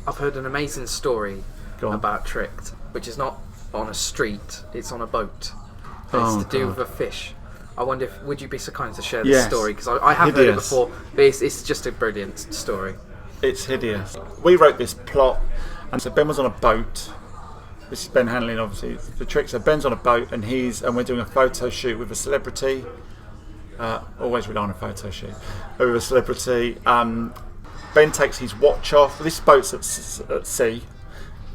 I've heard an amazing story about Tricked, which is not on a street, it's on a boat. It's to do with a fish. I wonder would you be so kind to share this story, because I have heard it before, but it's just a brilliant story. It's hideous. We wrote this plot, and so Ben was on a boat. This is Ben handling obviously the trick. So Ben's on a boat, and we're doing a photo shoot with a celebrity. Always rely on a photo shoot with a celebrity. Ben takes his watch off. This boat's at sea.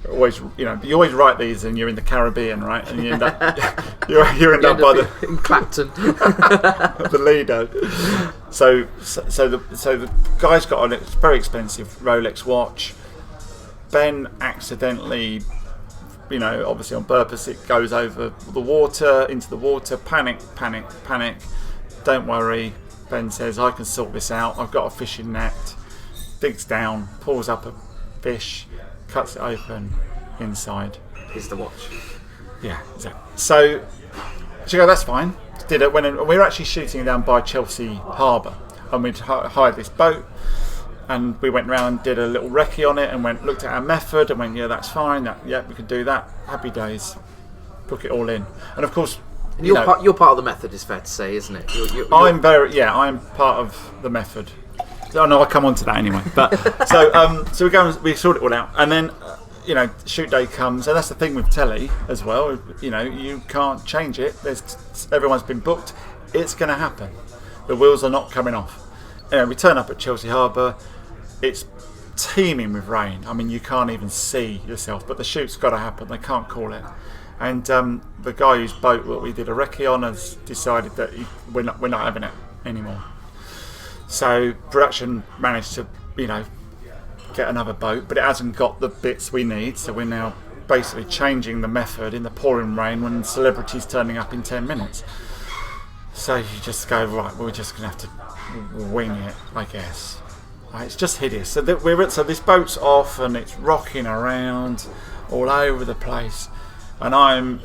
Always, you always write these, and you're in the Caribbean, right? And you end up, you end up by in Clapton, the Lido. So the guy's got a very expensive Rolex watch. Ben accidentally, obviously on purpose, it goes over the water, into the water. Panic. Don't worry, Ben says, I can sort this out. I've got a fishing net. Digs down, pulls up a fish, cuts it open. Inside is the watch. Yeah, exactly. So she goes, that's fine. Did it when we were actually shooting down by Chelsea Harbour, and we'd hired this boat, and we went round and did a little recce on it, and looked at our method, and went, yeah, that's fine. We can do that. Happy days. Book it all in, and of course. You're part of the method, is fair to say, isn't it? I'm part of the method. Oh no, I'll come on to that anyway. But so we go and we sort it all out, and then shoot day comes, and that's the thing with telly as well. You can't change it. Everyone's been booked. It's going to happen. The wheels are not coming off. We turn up at Chelsea Harbour. It's teeming with rain. I mean, you can't even see yourself. But the shoot's got to happen. They can't call it. And the guy whose boat that we did a recce on has decided that we're not having it anymore. So production managed to, get another boat, but it hasn't got the bits we need. So we're now basically changing the method in the pouring rain when celebrities turning up in 10 minutes. So you just go, right, we're just going to have to wing it, I guess. Right, it's just hideous. So this boat's off and it's rocking around all over the place. And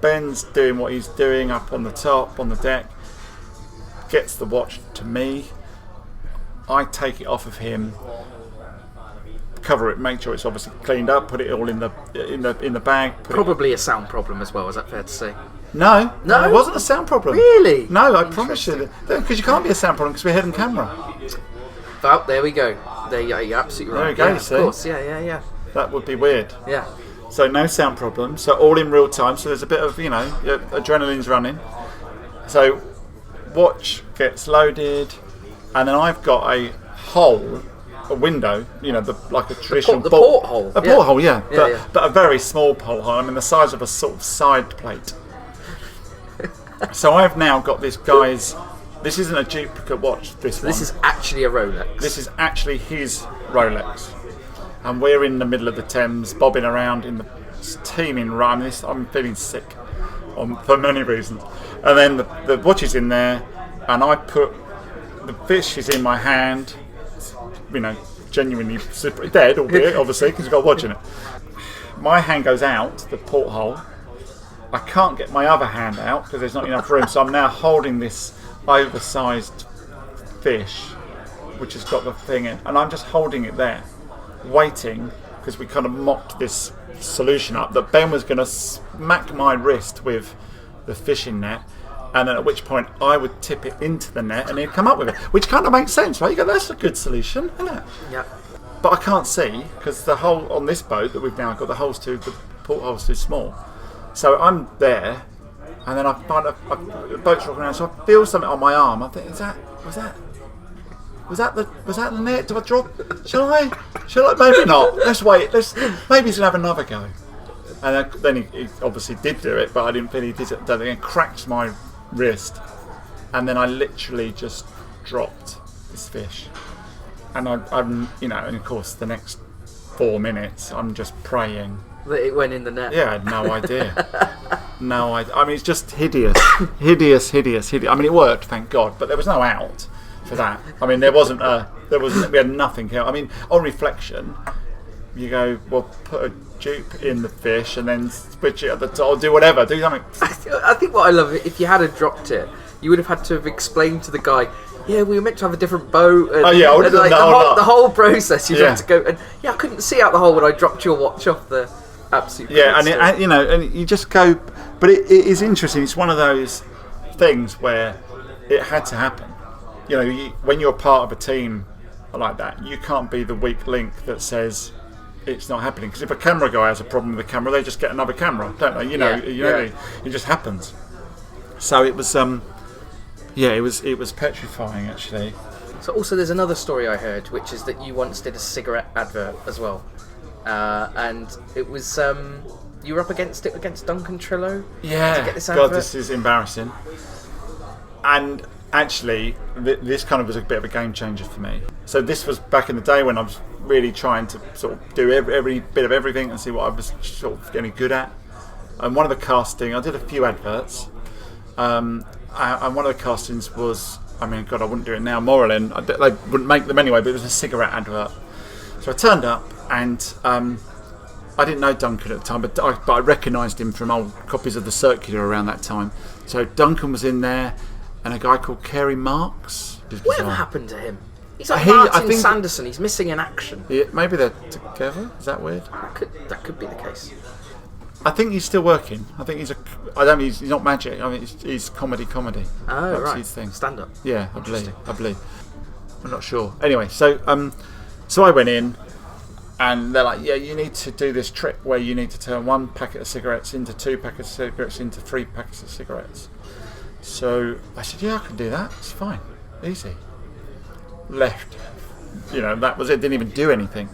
Ben's doing what he's doing up on the top, on the deck, gets the watch to me. I take it off of him, cover it, make sure it's obviously cleaned up, put it all in the bag. Probably a sound problem as well, is that fair to say? No, it wasn't a sound problem. Really? No, I promise you. Because you can't be a sound problem because we're hidden camera. Well, there we go. You're absolutely right. There we go, see? Of course, yeah. That would be weird. Yeah. So no sound problem. So all in real time. So there's a bit of, adrenaline's running. So watch gets loaded, and then I've got a window, like a traditional porthole. A porthole, yeah. But a very small porthole. I mean, the size of a sort of side plate. So I've now got this guy's. This isn't a duplicate watch. This is actually a Rolex. This is actually his Rolex. And we're in the middle of the Thames, bobbing around in the teeming rain. I'm feeling sick for many reasons. And then the watch is in there, and I put the fish is in my hand. Genuinely super dead, albeit obviously because you've got a watch in it. My hand goes out the porthole. I can't get my other hand out because there's not enough room. So I'm now holding this oversized fish, which has got the thing in, and I'm just holding it there. Waiting, because we kind of mocked this solution up that Ben was going to smack my wrist with the fishing net, And then at which point I would tip it into the net and he'd come up with it, which kind of makes sense, right? You go, that's a good solution, isn't it? Yeah. But I can't see because the hole on this boat that we've now got, the porthole's too small. So I'm there, and then I find the boat's rocking around, so I feel something on my arm. I think, was that the net? Do I drop? Shall I? Maybe not. Let's wait. Maybe he's gonna have another go. And then he obviously did do it, but I didn't feel he did it. Then cracked my wrist, and then I literally just dropped this fish. And I'm, and of course the next 4 minutes I'm just praying that it went in the net. Yeah, I had no idea. No idea. I mean, it's just hideous. Hideous. I mean, it worked, thank God, but there was no out for that. I mean, we had nothing else. I mean, on reflection, you go, well, put a dupe in the fish and then switch it at the top, or do whatever, do something. I think what I love, if you had dropped it, you would have had to have explained to the guy, yeah, we were meant to have a different boat. And, I would have done the whole process. You'd have to go, and I couldn't see out the hole when I dropped your watch off the absolute. Yeah, and you just go, but it is interesting. It's one of those things where it had to happen. When you're part of a team like that, you can't be the weak link that says it's not happening. Because if a camera guy has a problem with the camera, they just get another camera, don't they? It just happens. So it was, it was petrifying actually. So also, there's another story I heard, which is that you once did a cigarette advert as well, and it was you were up against Duncan Trillo. Yeah. To get this God, advert. this is embarrassing. And actually, this kind of was a bit of a game changer for me. So this was back in the day when I was really trying to sort of do every bit of everything and see what I was sort of getting good at. And one of the casting, I did a few adverts, and one of the castings was, I mean, God, I wouldn't do it now. Morlin, they wouldn't make them anyway, but it was a cigarette advert. So I turned up, and I didn't know Duncan at the time, but I recognised him from old copies of the Circular around that time. So Duncan was in there, and a guy called Kerry Marks. Whatever happened to him? He's like I Martin think Sanderson. He's missing in action. Yeah, maybe they're together. Is that weird? That could be the case. I think he's still working. I think he's not magic. I mean, he's comedy. Oh, That's right. his thing. Stand up. Yeah, I believe. I'm not sure. Anyway, so I went in, and they're like, yeah, you need to do this trick where you need to turn 1 packet of cigarettes into 2 packets of cigarettes into 3 packets of cigarettes. So I said, yeah, I can do that. It's fine, easy. Left. That was it. Didn't even do anything.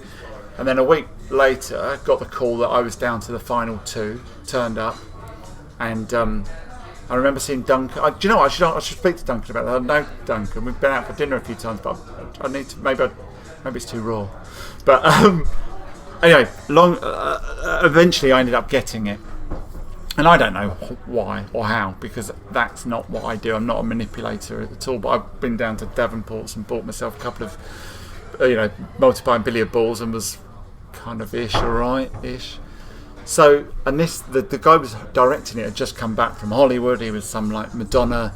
And then a week later, I got the call that I was down to the final 2. Turned up, and I remember seeing Duncan. Do you know what? I should speak to Duncan about that. I know Duncan. We've been out for dinner a few times, but I need to. Maybe it's too raw. But anyway, eventually I ended up getting it, and I don't know why or how, because that's not what I do. I'm not a manipulator at all. But I've been down to Davenport's and bought myself a couple of multiplying billiard balls and was kind of ish. So, and the guy who was directing it had just come back from Hollywood. He was some like Madonna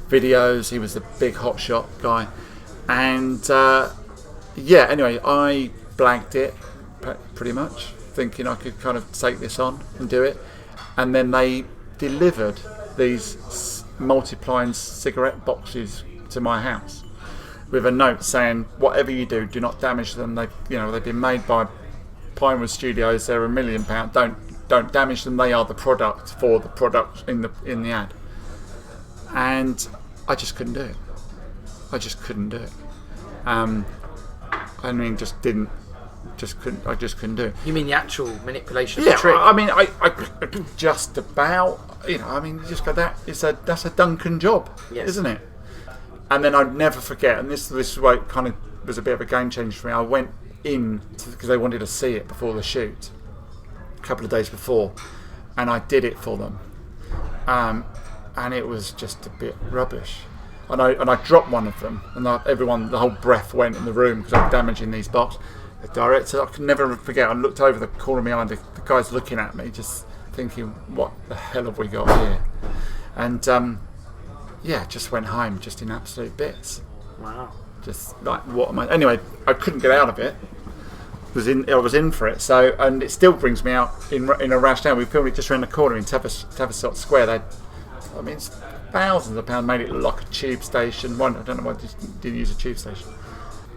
videos. He was the big hotshot guy, and anyway, I blagged it pretty much, thinking I could kind of take this on and do it, and then they delivered these multiplying cigarette boxes to my house with a note saying, whatever you do not damage them. They've been made by Pinewood Studios. They're £1 million. Don't damage them. They are the product for the product in the ad. And I just couldn't do it. I just couldn't do it. I mean, just couldn't. I just couldn't do it. You mean the actual manipulation of Yeah, the trick? I mean, I just about. I mean, you just go, that's a Duncan job, Yes. isn't it? And then I'd never forget. And this is why it kind of was a bit of a game changer for me. I went in because they wanted to see it before the shoot, a couple of days before, and I did it for them, and it was just a bit rubbish. And I dropped one of them, and the whole breath went in the room because I'm damaging these boxes. The director, I can never forget. I looked over the corner of my eye, the guy's looking at me, just thinking, "What the hell have we got here?" And just went home just in absolute bits. Wow. Just like, what am I? Anyway, I couldn't get out of it. I was in for it. So, and it still brings me out in a rash now. We filmed it just around the corner in Tavistock Square. It's thousands of pounds, made it look like a tube station. I don't know why they didn't use a tube station.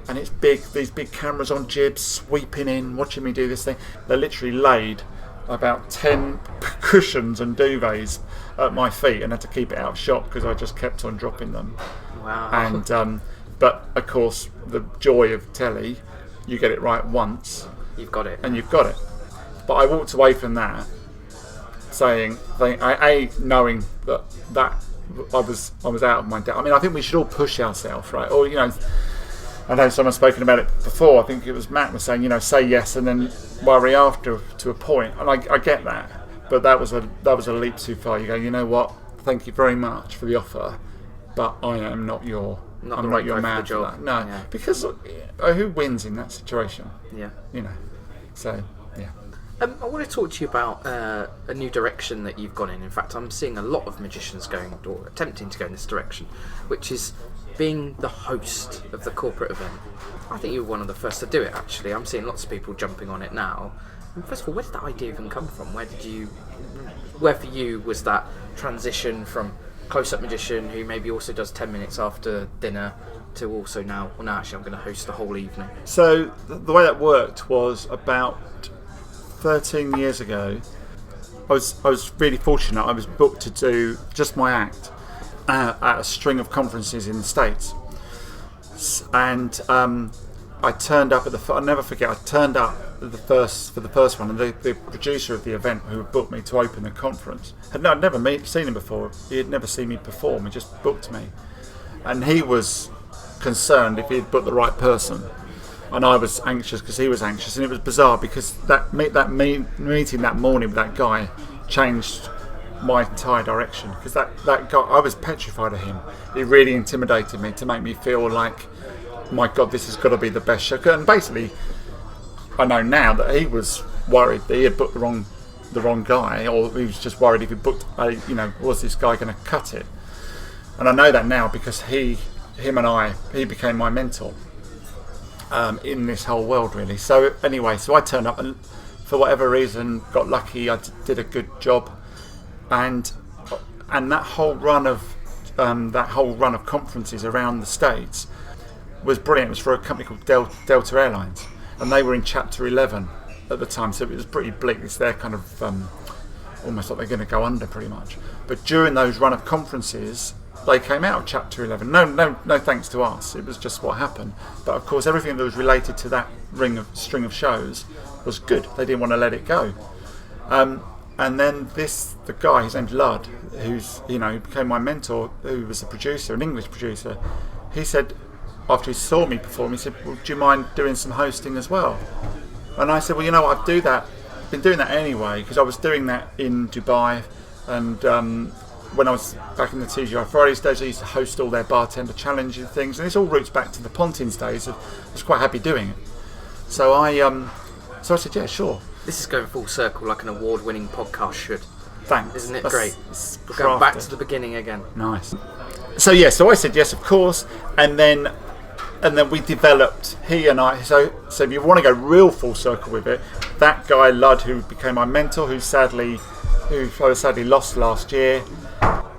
And it's big, these big cameras on jibs sweeping in, watching me do this thing. They literally laid about 10 cushions and duvets at my feet and had to keep it out of shot because I just kept on dropping them. Wow. And but of course, the joy of telly, you get it right once. You've got it. And you've got it. But I walked away from that saying, knowing that I was out of my depth. I mean, I think we should all push ourselves, right? Or, you know, I know someone's spoken about it before. I think it was Matt was saying, you know, say yes and then worry after to a point. And I get that, but that was a leap too far. You go, you know what? Thank you very much for the offer, but I am not your man for that. No, yeah. Because who wins in that situation? Yeah, you know. So yeah. I want to talk to you about a new direction that you've gone in. In fact, I'm seeing a lot of magicians going or attempting to go in this direction, which is being the host of the corporate event. I think you were one of the first to do it, actually. I'm seeing lots of people jumping on it now. And first of all, where did that idea even come from? Where for you was that transition from close-up magician who maybe also does 10 minutes after dinner to also now, well, no, actually I'm going to host the whole evening? So the way that worked was about 13 years ago. I was really fortunate. I was booked to do just my act at a string of conferences in the States, and I turned up at I'll never forget. I turned up for the first one, and the producer of the event who booked me to open the conference I'd never seen him before. He had never seen me perform. He just booked me, and he was concerned if he'd booked the right person, and I was anxious because he was anxious, and it was bizarre because that meeting that morning with that guy changed my entire direction, because that guy, I was petrified of him. He really intimidated me to make me feel like, my God, this has got to be the best show. And basically, I know now that he was worried that he had booked the wrong guy, or he was just worried if he booked was this guy going to cut it? And I know that now because he became my mentor in this whole world, really. So anyway, so I turned up and for whatever reason got lucky. I did a good job. And that whole run of conferences around the States was brilliant. It was for a company called Delta Airlines, and they were in Chapter 11 at the time, so it was pretty bleak. It's their kind of almost like they're going to go under, pretty much. But during those run of conferences, they came out of Chapter 11. No thanks to us. It was just what happened. But of course, everything that was related to that string of shows was good. They didn't want to let it go. And then the guy, his name's Ludd, who's, who became my mentor, who was a producer, an English producer, he said, after he saw me perform, he said, well, do you mind doing some hosting as well? And I said, well, you know what, I've been doing that anyway, because I was doing that in Dubai, and when I was back in the TGI Fridays days, I used to host all their bartender challenge and things, and this all roots back to the Pontins days. I was quite happy doing it. So I said, yeah, sure. This is going full circle like an award-winning podcast should. Thanks. Isn't it great? We're going back to the beginning again. Nice. So yeah, so I said yes, of course, and then we developed, he and I. So if you want to go real full circle with it, that guy Ludd, who became my mentor, who sadly lost last year,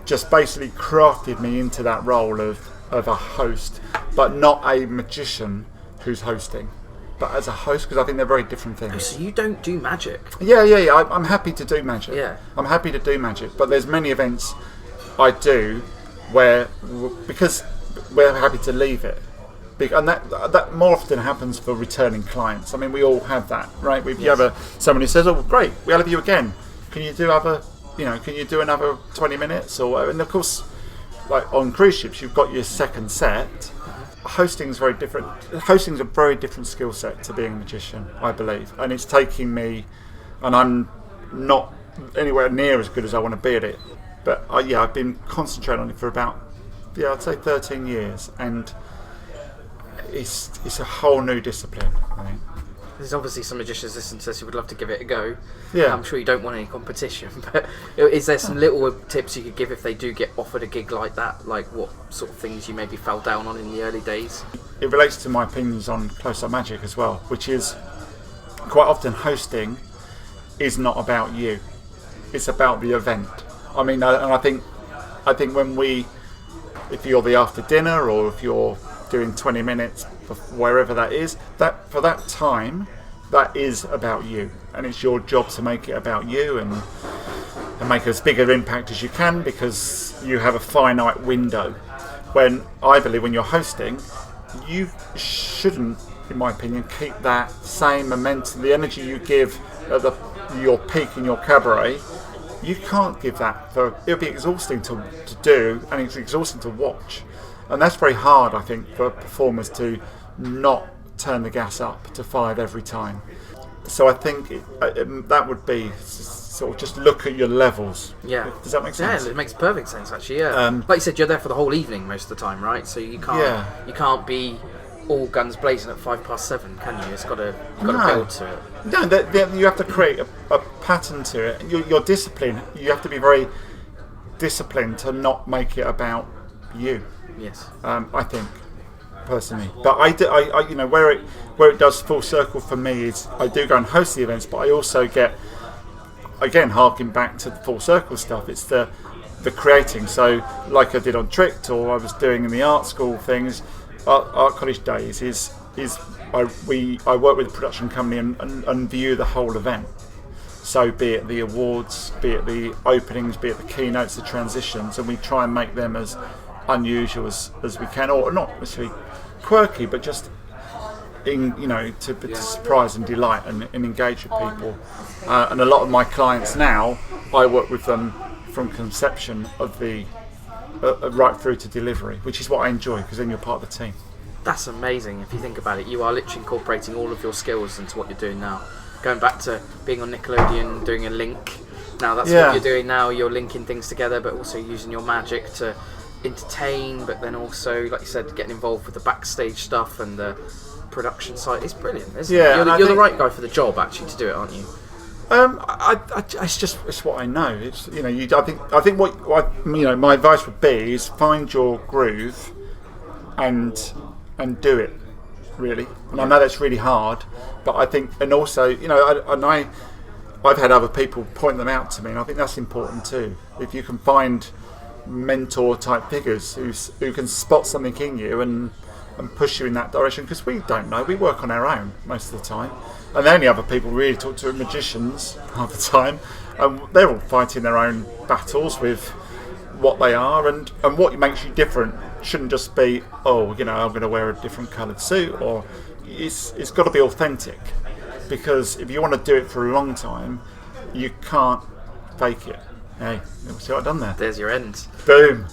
just basically crafted me into that role of a host, but not a magician who's hosting. But as a host, because I think they're very different things. Oh, so you don't do magic? Yeah. I'm happy to do magic. Yeah. I'm happy to do magic, but there's many events I do because we're happy to leave it. And that more often happens for returning clients. I mean, we all have that, right? You have someone who says, "Oh, great, we'll have you again. Can you do another 20 minutes?" And of course, like on cruise ships, you've got your second set. Hosting's very different. Hosting's a very different skill set to being a magician, I believe, and it's taking me, and I'm not anywhere near as good as I want to be at it. But I've been concentrating on it for about, I'd say 13 years, and it's a whole new discipline, I think. There's obviously some magicians listening to this who would love to give it a go. Yeah. I'm sure you don't want any competition, but is there some little tips you could give if they do get offered a gig like that? Like what sort of things you maybe fell down on in the early days? It relates to my opinions on close-up magic as well, which is quite often hosting is not about you. It's about the event. I mean, and I think I think if you're the after dinner or if you're doing 20 minutes wherever that is, that for that time, that is about you, and it's your job to make it about you and make as big an impact as you can, because you have a finite window. When I believe when you're hosting, you shouldn't, in my opinion, keep that same momentum, the energy you give at your peak in your cabaret. You can't give that. It'll be exhausting to do, and it's exhausting to watch. And that's very hard, I think, for performers to not turn the gas up to 5 every time. So I think that would be sort of just look at your levels. Yeah. Does that make sense? Yeah, it makes perfect sense, actually, yeah. Like you said, you're there for the whole evening most of the time, right? So you can't be all guns blazing at 7:05, can you? It's got to build to it. No, you have to create a pattern to it. Your discipline, you have to be very disciplined to not make it about you. Yes. I think, personally. But I where it does full circle for me is I do go and host the events, but I also get, again, harking back to the full circle stuff. It's the creating. So like I did on Tricked, or I was doing in the art school things. Art College Days is I work with a production company and view the whole event. So be it the awards, be it the openings, be it the keynotes, the transitions, and we try and make them as unusual as we can, or not necessarily quirky, but just to surprise and delight and engage with people. And a lot of my clients now, I work with them from conception of the right through to delivery, which is what I enjoy, because then you're part of the team. That's amazing. If you think about it, you are literally incorporating all of your skills into what you're doing now. Going back to being on Nickelodeon, doing a link. Now that's what you're doing now. You're linking things together, but also using your magic to entertain, but then also, like you said, getting involved with the backstage stuff and the production side. It's brilliant, isn't it? You're the right guy for the job, actually, to do it, aren't you? It's what I know. It's I think what my advice would be is find your groove and do it, really. And I know that's really hard, but I think, and also I've had other people point them out to me, and I think that's important too. If you can find mentor type figures who can spot something in you and push you in that direction, because we don't know. We work on our own most of the time. And the only other people we really talk to are magicians half the time, and they're all fighting their own battles with what they are, and what makes you different shouldn't just be, I'm going to wear a different coloured suit, or it's got to be authentic, because if you want to do it for a long time, you can't fake it. Hey, see what I've done there? There's your end. Boom.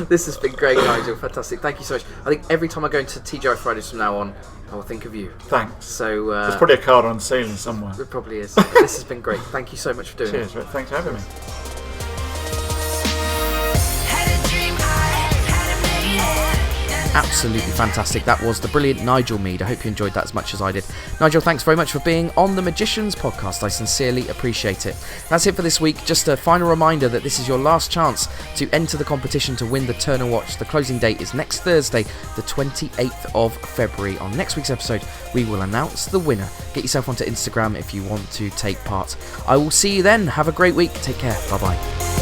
This has been great, Nigel. Fantastic. Thank you so much. I think every time I go into TGI Fridays from now on, I will think of you. Thanks. So there's probably a card on the ceiling somewhere. It probably is. This has been great. Thank you so much for doing it. Cheers. Thanks for having me. Absolutely fantastic. That was the brilliant Nigel Mead. I hope you enjoyed that as much as I did. Nigel, thanks very much for being on the Magicians podcast. I sincerely appreciate it. That's it for this week. Just a final reminder that this is your last chance to enter the competition to win the Turner watch. The closing date is next Thursday, the 28th of February. On next week's episode, we will announce the winner. Get yourself onto Instagram if you want to take part. I will see you then. Have a great week. Take care. Bye-bye.